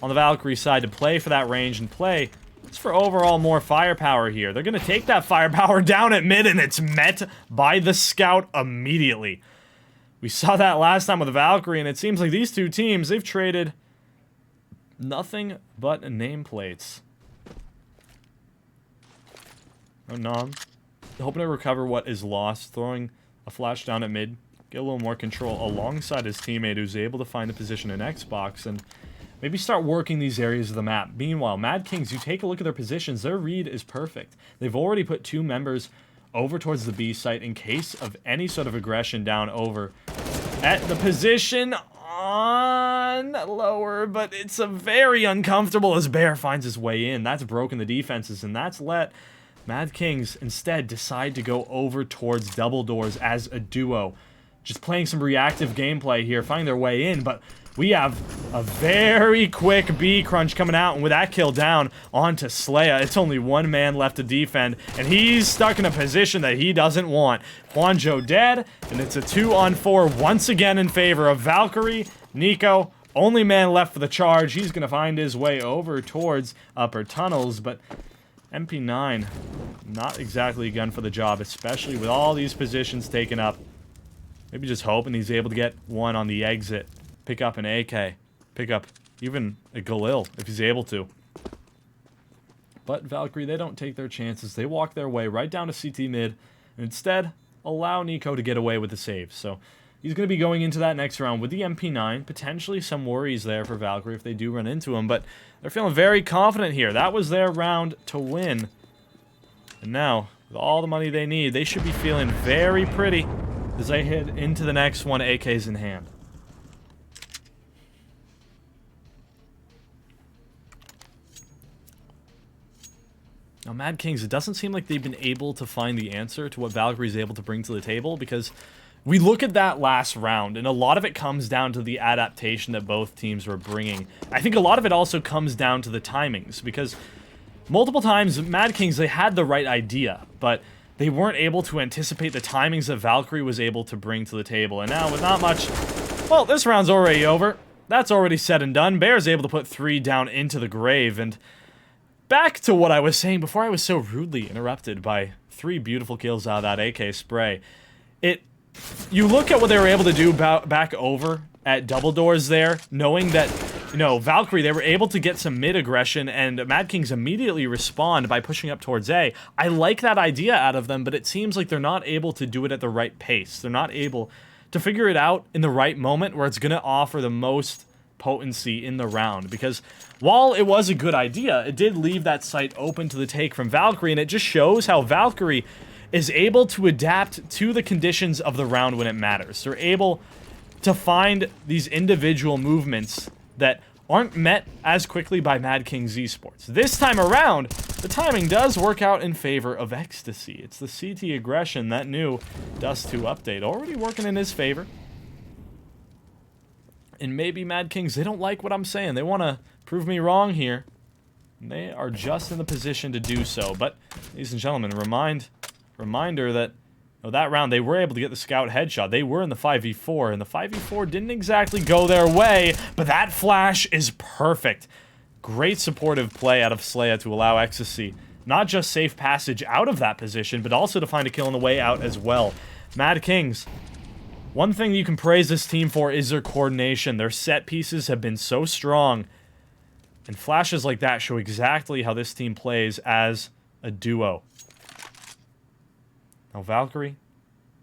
on the Valkyrie side to play for that range and play just for overall more firepower here. They're going to take that firepower down at mid, and it's met by the scout immediately. We saw that last time with the Valkyrie, and it seems like these two teams, they've traded nothing but nameplates. Oh, Nom, hoping to recover what is lost, throwing a flash down at mid, get a little more control alongside his teammate who's able to find a position in Xbox, and maybe start working these areas of the map. Meanwhile, MadKings, you take a look at their positions. Their read is perfect. They've already put 2 members over towards the B site in case of any sort of aggression down over at the position on lower, but it's a very uncomfortable as Bear finds his way in. That's broken the defenses, and that's let MadKings instead decide to go over towards double doors as a duo. Just playing some reactive gameplay here, finding their way in, but we have a very quick B crunch coming out, and with that kill down onto ESEA, it's only 1 man left to defend, and he's stuck in a position that he doesn't want. Juanjo dead, and it's a 2-on-4 once again in favor of Valkyrie. Nico, only man left for the charge. He's going to find his way over towards upper tunnels, but MP9, not exactly a gun for the job, especially with all these positions taken up. Maybe just hoping he's able to get one on the exit. Pick up an AK. Pick up even a Galil if he's able to. But Valkyrie, they don't take their chances. They walk their way right down to CT mid, and instead allow Nico to get away with the save. So he's going to be going into that next round with the MP9. Potentially some worries there for Valkyrie if they do run into him, but they're feeling very confident here. That was their round to win. And now, with all the money they need, they should be feeling very pretty as they head into the next one, AKs in hand. Now, MadKings, it doesn't seem like they've been able to find the answer to what Valkyrie's able to bring to the table, because we look at that last round, and a lot of it comes down to the adaptation that both teams were bringing. I think a lot of it also comes down to the timings, because multiple times, MadKings, they had the right idea, but they weren't able to anticipate the timings that Valkyrie was able to bring to the table. And now, with not much, well, this round's already over. That's already said and done. Bear's able to put 3 down into the grave, and back to what I was saying before I was so rudely interrupted by 3 beautiful kills out of that AK spray. You look at what they were able to do back over at double doors there, knowing that, you know, Valkyrie, they were able to get some mid-aggression, and MadKings immediately respond by pushing up towards A. I like that idea out of them, but it seems like they're not able to do it at the right pace. They're not able to figure it out in the right moment where it's going to offer the most potency in the round, because while it was a good idea, it did leave that site open to the take from Valkyrie, and it just shows how Valkyrie is able to adapt to the conditions of the round when it matters. They're able to find these individual movements that aren't met as quickly by MadKings Esports. This time around, the timing does work out in favor of Ecstasy. It's the CT aggression, that new Dust 2 update, already working in his favor. And maybe MadKings, they don't like what I'm saying. They want to prove me wrong here. And they are just in the position to do so. But, ladies and gentlemen, reminder that that round they were able to get the scout headshot. They were in the 5v4, and the 5v4 didn't exactly go their way, but that flash is perfect. Great supportive play out of ESEA to allow Ecstasy not just safe passage out of that position, but also to find a kill on the way out as well. MadKings, one thing you can praise this team for is their coordination. Their set pieces have been so strong, and flashes like that show exactly how this team plays as a duo. Now, Valkyrie,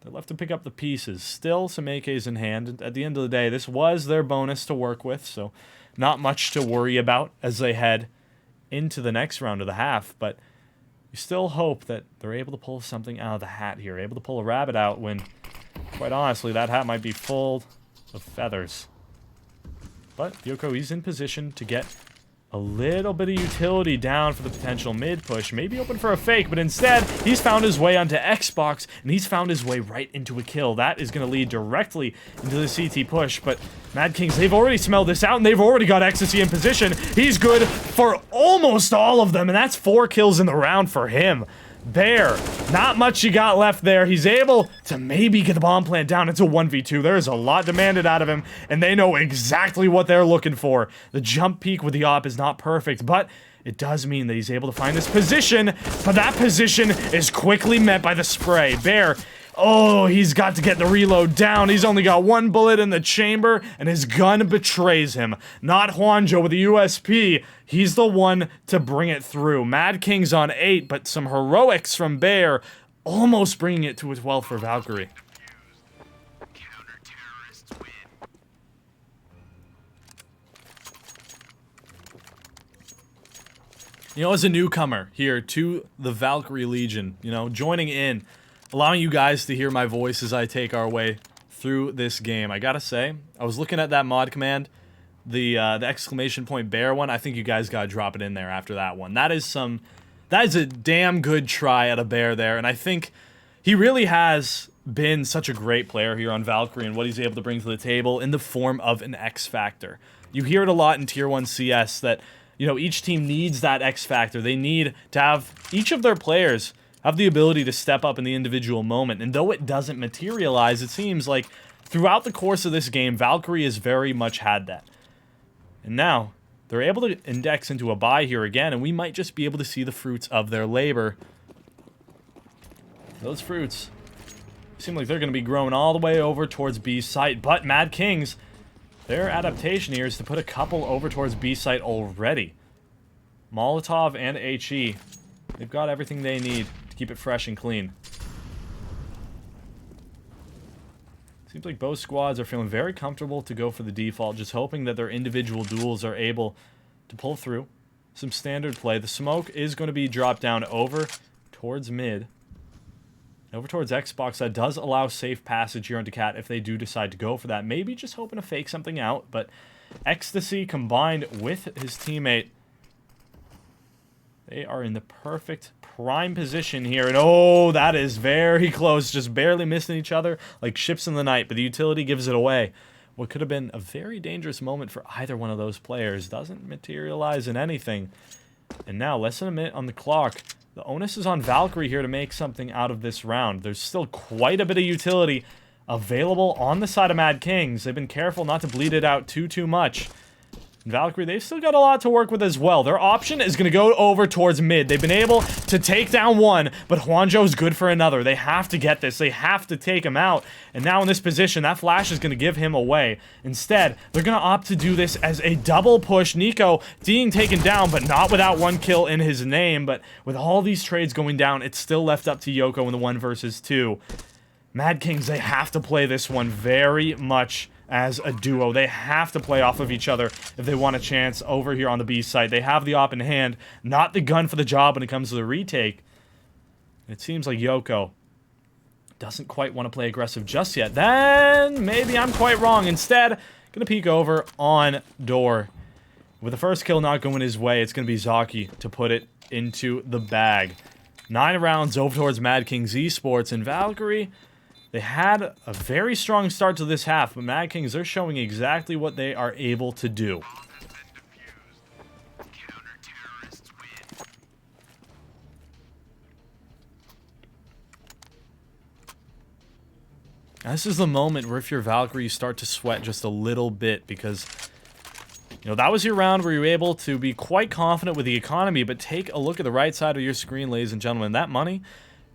they're left to pick up the pieces. Still some AKs in hand. At the end of the day, this was their bonus to work with, so not much to worry about as they head into the next round of the half. But you still hope that they're able to pull something out of the hat here, able to pull a rabbit out when, quite honestly, that hat might be full of feathers. But Yoko, he's in position to get a little bit of utility down for the potential mid push. Maybe open for a fake, but instead, he's found his way onto Xbox, and he's found his way right into a kill. That is going to lead directly into the CT push, but MadKings, they've already smelled this out, and they've already got Ecstasy in position. He's good for almost all of them, and that's 4 kills in the round for him. Bear, not much you got left there. He's able to maybe get the bomb plant down. It's a 1v2. There is a lot demanded out of him, and they know exactly what they're looking for. The jump peak with the op is not perfect, but it does mean that he's able to find this position, but that position is quickly met by the spray. Bear, oh, he's got to get the reload down. He's only got 1 bullet in the chamber, and his gun betrays him. Not Juanjo with the USP. He's the one to bring it through. MadKings on 8, but some heroics from Bear, almost bringing it to a 12 for Valkyrie. You know, as a newcomer here to the Valkyrie Legion, you know, joining in, allowing you guys to hear my voice as I take our way through this game. I gotta say, I was looking at that mod command, the exclamation point bear one. I think you guys gotta drop it in there after that one. That is a damn good try at a bear there, and I think he really has been such a great player here on Valkyrie and what he's able to bring to the table in the form of an X factor. You hear it a lot in Tier 1 CS that, you know, each team needs that X factor. They need to have each of their players have the ability to step up in the individual moment. And though it doesn't materialize, it seems like throughout the course of this game, Valkyrie has very much had that. And now, they're able to index into a buy here again, and we might just be able to see the fruits of their labor. Those fruits seem like they're going to be growing all the way over towards B site, but MadKings, their adaptation here is to put a couple over towards B site already. Molotov and HE, they've got everything they need to keep it fresh and clean. Seems like both squads are feeling very comfortable to go for the default, just hoping that their individual duels are able to pull through some standard play. The smoke is going to be dropped down over towards mid. Over towards Xbox, that does allow safe passage here onto Cat if they do decide to go for that. Maybe just hoping to fake something out, but Ecstasy combined with his teammate, they are in the perfect prime position here. And oh, that is very close, just barely missing each other like ships in the night, but the utility gives it away. What could have been a very dangerous moment for either one of those players doesn't materialize in anything. And now, less than a minute on the clock. The onus is on Valkyrie here to make something out of this round. There's still quite a bit of utility available on the side of MadKings. They've been careful not to bleed it out too much. And Valkyrie, they've still got a lot to work with as well. Their option is going to go over towards mid. They've been able to take down one, but Hwanjo's good for another. They have to get this. They have to take him out. And now in this position, that flash is going to give him away. Instead, they're going to opt to do this as a double push. Nico being taken down, but not without one kill in his name. But with all these trades going down, it's still left up to Yoko in the 1 versus 2. MadKings, they have to play this one very much as a duo. They have to play off of each other if they want a chance over here on the B side. They have the op in hand, not the gun for the job when it comes to the retake. It seems like Yoko doesn't quite want to play aggressive just yet. Then maybe I'm quite wrong. Instead, gonna peek over on door. With the first kill not going his way, it's gonna be Zaki to put it into the bag. 9 rounds over towards MadKings Esports, and Valkyrie, they had a very strong start to this half, but MadKings, they're showing exactly what they are able to do. This is the moment where if you're Valkyrie, you start to sweat just a little bit because, you know, that was your round where you were able to be quite confident with the economy, but take a look at the right side of your screen, ladies and gentlemen. That money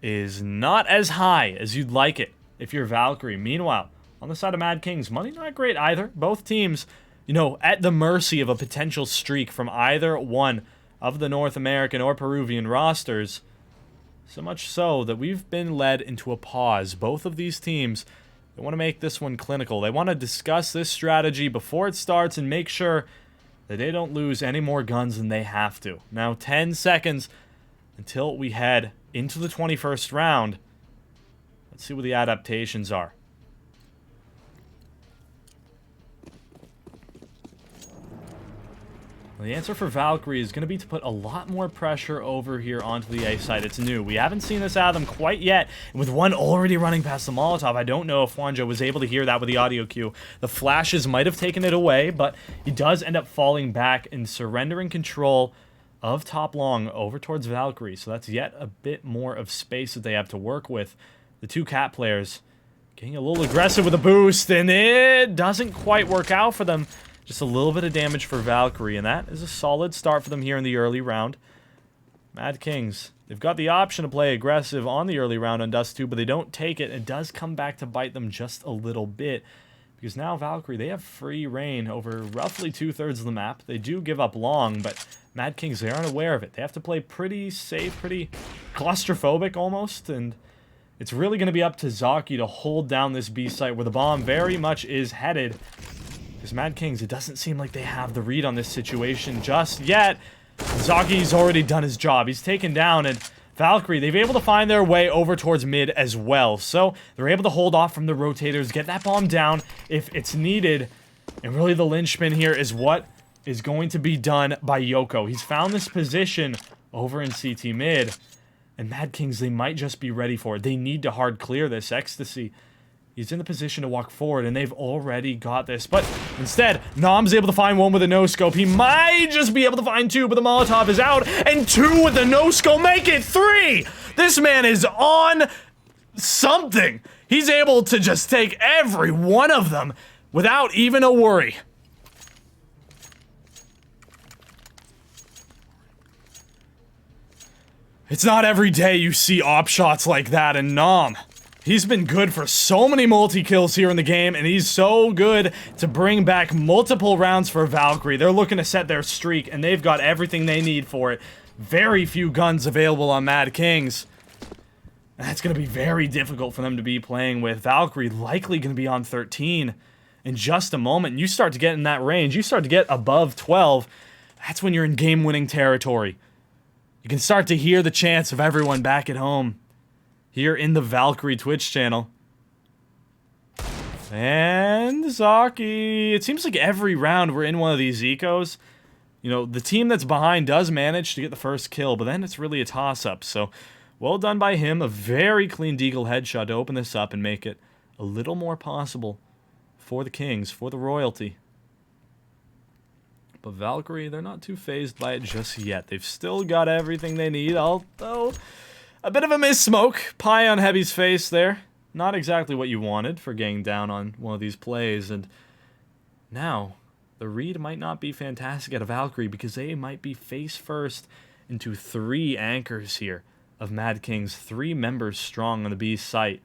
is not as high as you'd like it if you're Valkyrie. Meanwhile, on the side of MadKings, money not great either. Both teams, you know, at the mercy of a potential streak from either one of the North American or Peruvian rosters. So much so that we've been led into a pause. Both of these teams, they want to make this one clinical. They want to discuss this strategy before it starts and make sure that they don't lose any more guns than they have to. Now, 10 seconds until we head into the 21st round. Let's see what the adaptations are. Well, the answer for Valkyrie is going to be to put a lot more pressure over here onto the A side. It's new. We haven't seen this out of them quite yet. And with one already running past the Molotov, I don't know if Hwanjo was able to hear that with the audio cue. The flashes might have taken it away, but he does end up falling back and surrendering control of top long over towards Valkyrie. So that's yet a bit more of space that they have to work with. The two Cat players getting a little aggressive with a boost, and it doesn't quite work out for them. Just a little bit of damage for Valkyrie, and that is a solid start for them here in the early round. MadKings, they've got the option to play aggressive on the early round on Dust 2, but they don't take it. It does come back to bite them just a little bit, because now Valkyrie, they have free reign over roughly 2/3 of the map. They do give up long, but MadKings, they aren't aware of it. They have to play pretty safe, pretty claustrophobic almost, and it's really going to be up to Zaki to hold down this B site where the bomb very much is headed. Because MadKings, it doesn't seem like they have the read on this situation just yet. Zaki's already done his job. He's taken down, and Valkyrie, they've been able to find their way over towards mid as well. So they're able to hold off from the rotators, get that bomb down if it's needed. And really the linchpin here is what is going to be done by Yoko. He's found this position over in CT mid. And MadKings, they might just be ready for it. They need to hard clear this. Ecstasy, he's in the position to walk forward, and they've already got this. But instead, Nom's able to find one with a no-scope. He might just be able to find two, but the Molotov is out. And two with the no-scope make it three! This man is on something. He's able to just take every one of them without even a worry. It's not every day you see op shots like that, and Nom, he's been good for so many multi-kills here in the game, and he's so good to bring back multiple rounds for Valkyrie. They're looking to set their streak, and they've got everything they need for it. Very few guns available on MadKings. And that's going to be very difficult for them to be playing with. Valkyrie likely going to be on 13 in just a moment. You start to get in that range. You start to get above 12. That's when you're in game-winning territory. You can start to hear the chants of everyone back at home here in the Valkyrie Twitch channel. And Zaki. It seems like every round we're in one of these ecos. You know, the team that's behind does manage to get the first kill, but then it's really a toss-up. So, well done by him. A very clean Deagle headshot to open this up and make it a little more possible for the Kings, for the royalty. But Valkyrie, they're not too fazed by it just yet. They've still got everything they need, although a bit of a miss-smoke. Pie on Heavy's face there. Not exactly what you wanted for getting down on one of these plays. And now, the read might not be fantastic at a Valkyrie because they might be face first into 3 anchors here of MadKings. 3 members strong on the B site.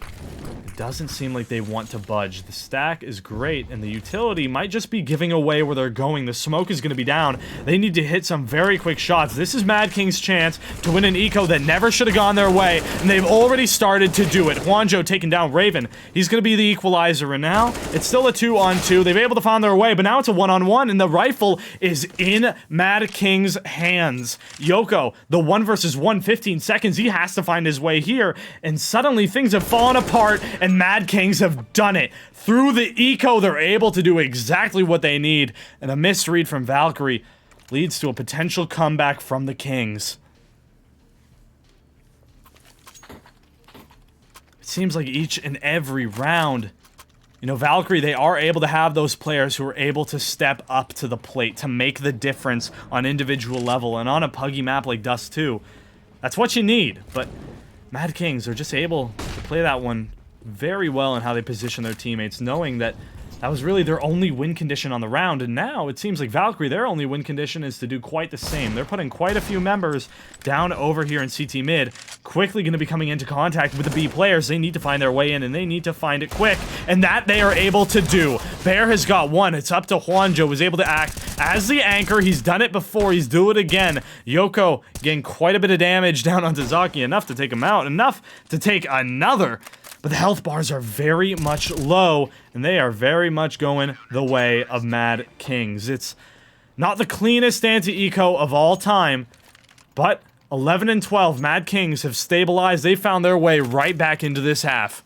It doesn't seem like they want to budge. The stack is great, and the utility might just be giving away where they're going. The smoke is going to be down. They need to hit some very quick shots. This is MadKing's chance to win an eco that never should have gone their way, and they've already started to do it. Juanjo taking down Raven. He's going to be the equalizer, and now it's still a 2-on-2. They've been able to find their way, but now it's a 1-on-1, and the rifle is in MadKing's hands. Yoko, the 1 versus 1, 15 seconds. He has to find his way here, and suddenly things have fallen apart, and MadKings have done it. Through the eco, they're able to do exactly what they need, and a misread from Valkyrie leads to a potential comeback from the Kings. It seems like each and every round, you know, Valkyrie, they are able to have those players who are able to step up to the plate to make the difference on individual level, and on a puggy map like Dust 2, that's what you need. But MadKings are just able to play that one very well in how they position their teammates, knowing that that was really their only win condition on the round, and now it seems like Valkyrie, their only win condition is to do quite the same. They're putting quite a few members down over here in CT mid, quickly going to be coming into contact with the B players. They need to find their way in, and they need to find it quick, and that they are able to do. Bear has got one. It's up to Juanjo, who's able to act as the anchor. He's done it before. He's doing it again. Yoko getting quite a bit of damage down onto Zaki, enough to take him out, enough to take another. But the health bars are very much low, and they are very much going the way of MadKings. It's not the cleanest anti-eco of all time, but 11 and 12, MadKings have stabilized. They found their way right back into this half.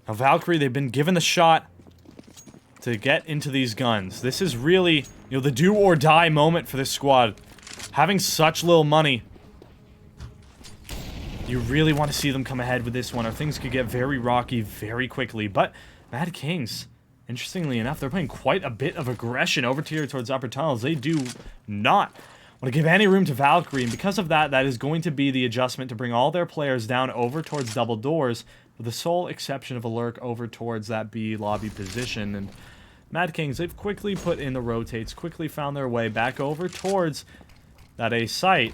Now Valkyrie, they've been given the shot to get into these guns. This is really, you know, the do or die moment for this squad. Having such little money, you really want to see them come ahead with this one, or things could get very rocky very quickly. But MadKings, interestingly enough, they're playing quite a bit of aggression over here towards upper tunnels. They do not want to give any room to Valkyrie, and because of that, that is going to be the adjustment to bring all their players down over towards double doors, with the sole exception of a lurk over towards that B lobby position. And MadKings, they've quickly put in the rotates, quickly found their way back over towards that A site.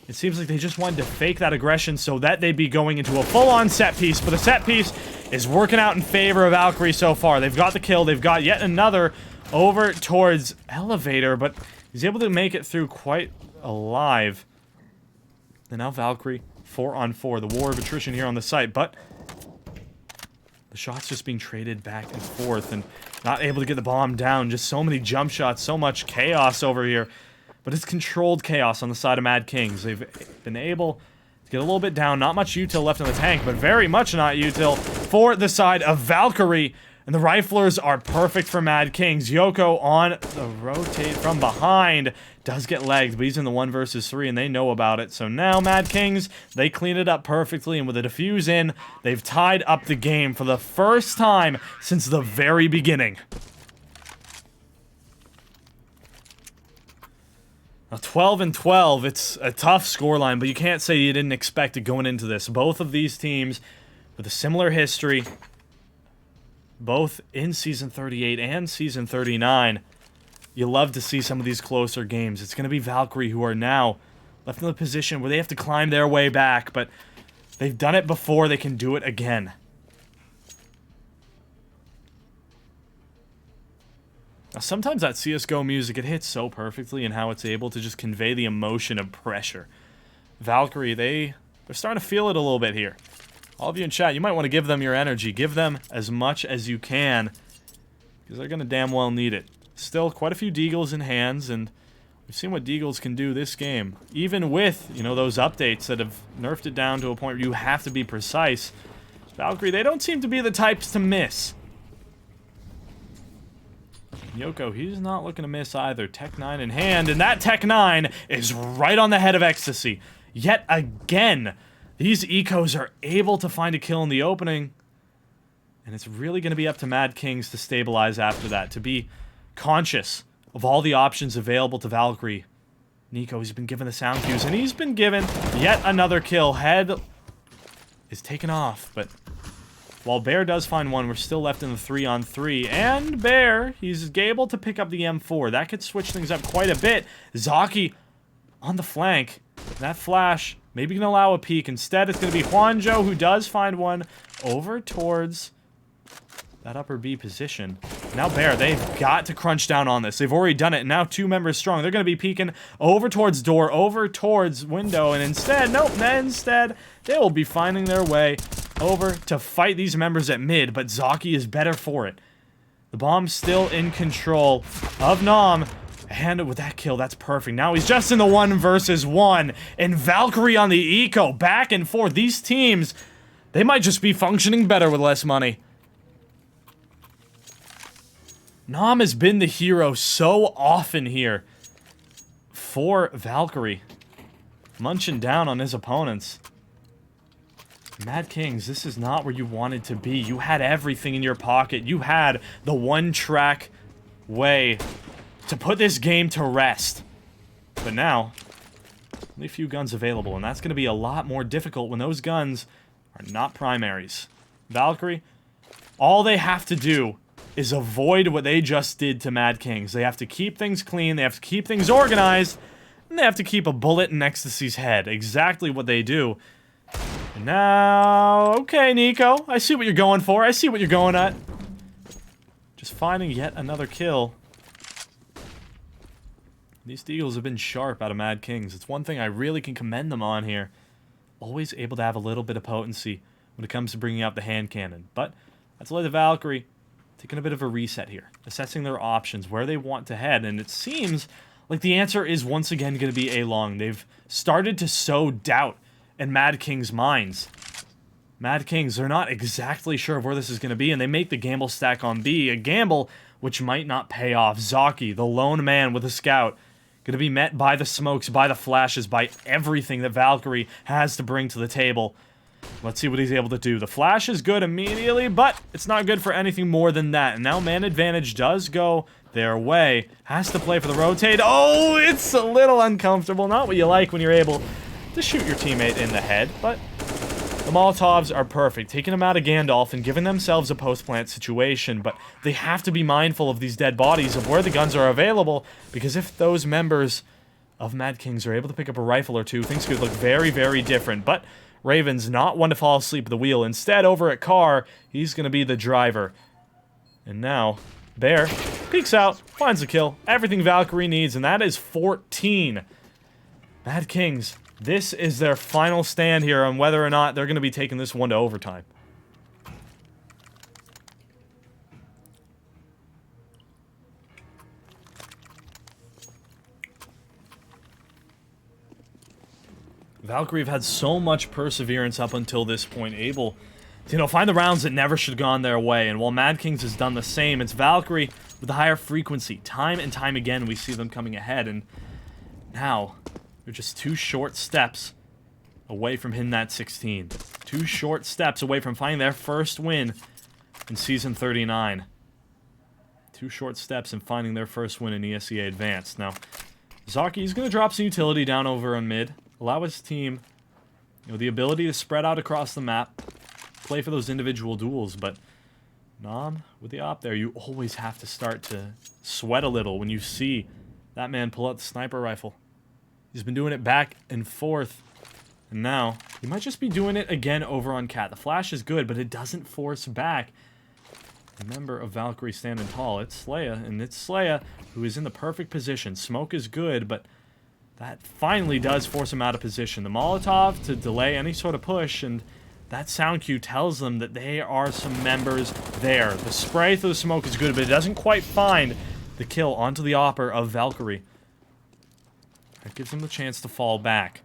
It seems like they just wanted to fake that aggression so that they'd be going into a full-on set piece, but the set piece is working out in favor of Valkyrie so far. They've got the kill, they've got yet another over towards Elevator, but he's able to make it through quite alive. And now Valkyrie, 4-on-4, the war of attrition here on the site, but The shots just being traded back and forth and not able to get the bomb down. Just so many jump shots, so much chaos over here. But it's controlled chaos on the side of MadKings. They've been able to get a little bit down. Not much util left in the tank, but very much not util for the side of Valkyrie. And the riflers are perfect for MadKings. Yoko on the rotate from behind. Does get legged, but he's in the 1 versus 3, and they know about it. So now MadKings, they clean it up perfectly, and with a defuse in, they've tied up the game for the first time since the very beginning. Now 12-12, it's a tough scoreline, but you can't say you didn't expect it going into this. Both of these teams with a similar history, both in Season 38 and Season 39. You love to see some of these closer games. It's going to be Valkyrie who are now left in the position where they have to climb their way back, but they've done it before, they can do it again. Now, sometimes that CSGO music, it hits so perfectly in how it's able to just convey the emotion of pressure. Valkyrie, they're starting to feel it a little bit here. All of you in chat, you might want to give them your energy. Give them as much as you can, because they're going to damn well need it. Still, quite a few Deagles in hands, and we've seen what Deagles can do this game. Even with, you know, those updates that have nerfed it down to a point where you have to be precise. Valkyrie, they don't seem to be the types to miss. Yoko, he's not looking to miss either. Tech 9 in hand, and that Tech 9 is right on the head of Ecstasy. Yet again, these ecos are able to find a kill in the opening, and it's really going to be up to MadKings to stabilize after that, to be conscious of all the options available to Valkyrie. Nico, he's been given the sound cues, and he's been given yet another kill. Head is taken off, but while Bear does find one, we're still left in the 3-on-3, and Bear, he's able to pick up the M4. That could switch things up quite a bit. Zaki on the flank. That flash maybe can allow a peek. Instead, it's going to be Juanjo who does find one over towards that upper B position. Now Bear, they've got to crunch down on this. They've already done it, and now 2 members strong. They're going to be peeking over towards door, over towards window, and instead, nope, instead, they will be finding their way over to fight these members at mid, but Zaki is better for it. The bomb's still in control of Nom, and with that kill, that's perfect. Now he's just in the 1 versus 1, and Valkyrie on the eco, back and forth. These teams, they might just be functioning better with less money. Nom has been the hero so often here for Valkyrie, munching down on his opponents. MadKings, this is not where you wanted to be. You had everything in your pocket. You had the one-track way to put this game to rest. But now, only a few guns available, and that's going to be a lot more difficult when those guns are not primaries. Valkyrie, all they have to do is avoid what they just did to MadKings. They have to keep things clean, they have to keep things organized, and they have to keep a bullet in Ecstasy's head. Exactly what they do. And now, okay, Nico, I see what you're going for. I see what you're going at. Just finding yet another kill. These Deagles have been sharp out of MadKings. It's one thing I really can commend them on here. Always able to have a little bit of potency when it comes to bringing out the hand cannon. But that's led to Valkyrie taking a bit of a reset here, assessing their options, where they want to head, and it seems like the answer is once again going to be A-Long. They've started to sow doubt in MadKings' minds. MadKings, they're not exactly sure of where this is going to be, and they make the gamble stack on B, a gamble which might not pay off. Zaki, the lone man with a scout, going to be met by the smokes, by the flashes, by everything that Valkyrie has to bring to the table. Let's see what he's able to do. The flash is good immediately, but it's not good for anything more than that. And now man advantage does go their way. Has to play for the rotate. Oh, it's a little uncomfortable. Not what you like when you're able to shoot your teammate in the head, but the Molotovs are perfect, taking them out of Gandalf and giving themselves a post-plant situation, but they have to be mindful of these dead bodies, of where the guns are available, because if those members of MadKings are able to pick up a rifle or two, things could look very, very different. But Raven's not one to fall asleep at the wheel. Instead, over at Carr, he's going to be the driver. And now, Bear peeks out, finds the kill, everything Valkyrie needs, and that is 14. MadKings, this is their final stand here on whether or not they're going to be taking this one to overtime. Valkyrie have had so much perseverance up until this point, able to, find the rounds that never should have gone their way. And while MadKings has done the same, it's Valkyrie with a higher frequency. Time and time again, we see them coming ahead. And now, they're just 2 short steps away from hitting that 16. 2 short steps away from finding their first win in Season 39. 2 short steps and finding their first win in ESEA Advanced. Now, Zaki is going to drop some utility down over on mid, allow his team, the ability to spread out across the map, play for those individual duels, but Nom, with the op there, you always have to start to sweat a little when you see that man pull out the sniper rifle. He's been doing it back and forth, and now he might just be doing it again over on Cat. The flash is good, but it doesn't force back. A member of Valkyrie standing tall. It's ESEA, and it's ESEA who is in the perfect position. Smoke is good, but that finally does force him out of position. The Molotov to delay any sort of push, and that sound cue tells them that there are some members there. The spray through the smoke is good, but it doesn't quite find the kill onto the opper of Valkyrie. That gives him the chance to fall back.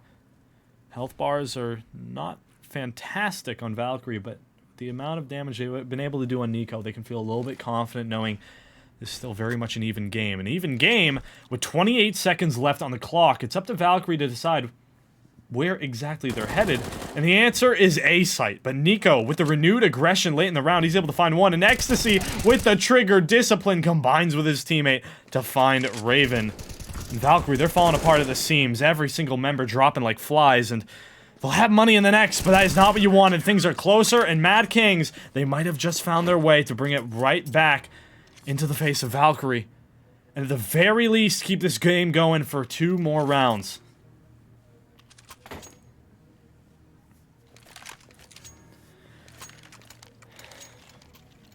Health bars are not fantastic on Valkyrie, but the amount of damage they've been able to do on Nico, they can feel a little bit confident knowing this is still very much an even game. An even game with 28 seconds left on the clock. It's up to Valkyrie to decide where exactly they're headed, and the answer is A site. But Nico, with the renewed aggression late in the round, he's able to find one, and Ecstasy, with the trigger discipline, combines with his teammate to find Raven. And Valkyrie, they're falling apart at the seams, every single member dropping like flies, and they'll have money in the next, but that is not what you wanted. Things are closer, and MadKings, they might have just found their way to bring it right back into the face of Valkyrie. And at the very least, keep this game going for 2 more rounds.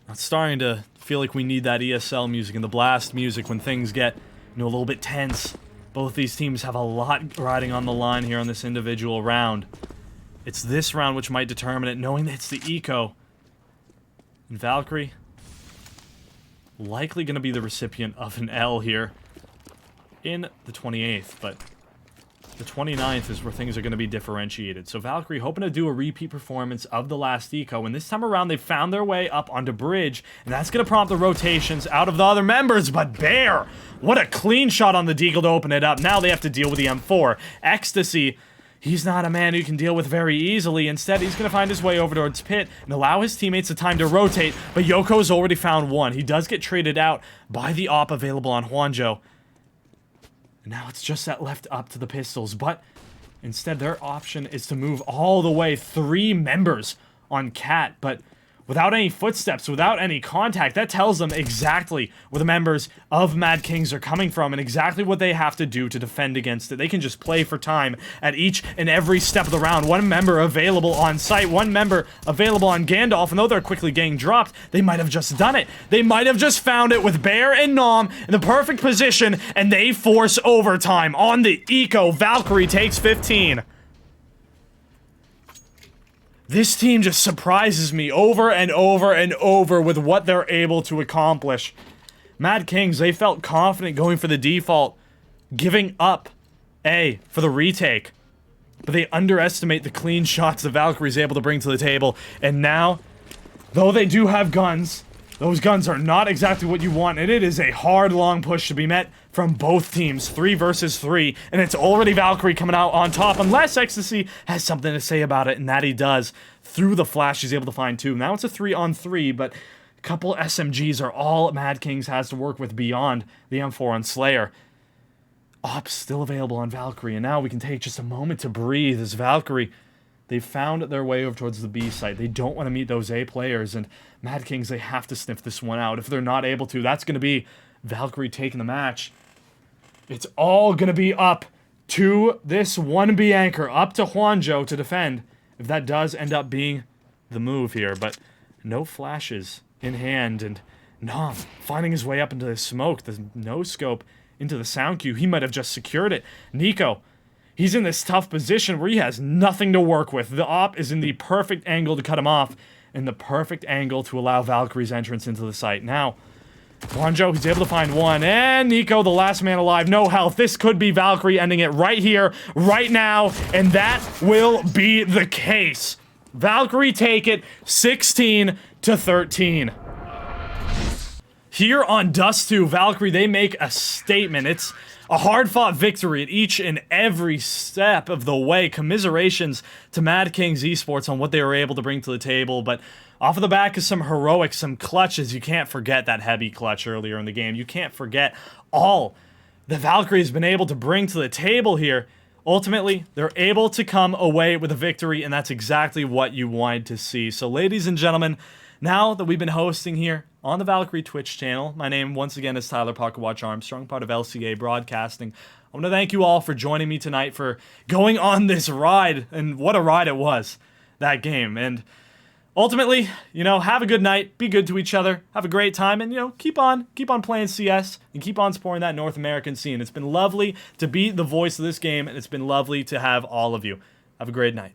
I'm starting to feel like we need that ESL music and the blast music when things get, a little bit tense. Both these teams have a lot riding on the line here on this individual round. It's this round which might determine it, knowing that it's the eco. And Valkyrie, likely going to be the recipient of an L here in the 28th, but the 29th is where things are going to be differentiated. So Valkyrie hoping to do a repeat performance of the last eco, and this time around they found their way up onto bridge, and that's going to prompt the rotations out of the other members. But Bear, what a clean shot on the deagle to open it up. Now they have to deal with the M4. Ecstasy, he's not a man who can deal with very easily. Instead, he's going to find his way over towards Pit and allow his teammates the time to rotate, but Yoko's already found one. He does get traded out by the op available on Hwanjo. And now it's just that left up to the pistols, but instead their option is to move all the way 3 members on Cat, but without any footsteps, without any contact. That tells them exactly where the members of MadKings are coming from and exactly what they have to do to defend against it. They can just play for time at each and every step of the round. 1 member available on site, 1 member available on Gandalf, and though they're quickly getting dropped, they might have just done it. They might have just found it with Bear and Nom in the perfect position, and they force overtime on the eco. Valkyrie takes 15. This team just surprises me over and over and over with what they're able to accomplish. MadKings, they felt confident going for the default, giving up A for the retake. But they underestimate the clean shots that Valkyrie's able to bring to the table. And now, though they do have guns, those guns are not exactly what you want, and it is a hard, long push to be met from both teams. 3 versus 3, and it's already Valkyrie coming out on top, unless Ecstasy has something to say about it, and that he does. Through the flash, he's able to find 2. Now it's a 3-on-3, but a couple SMGs are all MadKings has to work with beyond the M4 on Slayer. Ops still available on Valkyrie, and now we can take just a moment to breathe as Valkyrie, they've found their way over towards the B site. They don't want to meet those A players, and MadKings, they have to sniff this one out. If they're not able to, that's going to be Valkyrie taking the match. It's all going to be up to this 1B anchor, up to Hwanjo to defend, if that does end up being the move here. But no flashes in hand, and Nom finding his way up into the smoke, the no-scope into the sound cue. He might have just secured it. Nico, he's in this tough position where he has nothing to work with. The op is in the perfect angle to cut him off, and the perfect angle to allow Valkyrie's entrance into the site. Now, Wanjo, he's able to find one. And Nico, the last man alive, no health. This could be Valkyrie ending it right here, right now. And that will be the case. Valkyrie take it 16-13. Here on Dust 2, Valkyrie, they make a statement. It's a hard-fought victory at each and every step of the way. Commiserations to MadKings Esports on what they were able to bring to the table, but off of the back of some heroics, some clutches, you can't forget that heavy clutch earlier in the game. You can't forget all the Valkyrie has been able to bring to the table here. Ultimately, they're able to come away with a victory, and that's exactly what you wanted to see. So, ladies and gentlemen, now that we've been hosting here on the Valkyrie Twitch channel, my name once again is Tyler Pocket Watch Armstrong, part of LCA Broadcasting. I want to thank you all for joining me tonight, for going on this ride, and what a ride it was, that game. And ultimately, you know, have a good night, be good to each other, have a great time, and, you know, keep on playing CS, and keep on supporting that North American scene. It's been lovely to be the voice of this game, and it's been lovely to have all of you. Have a great night.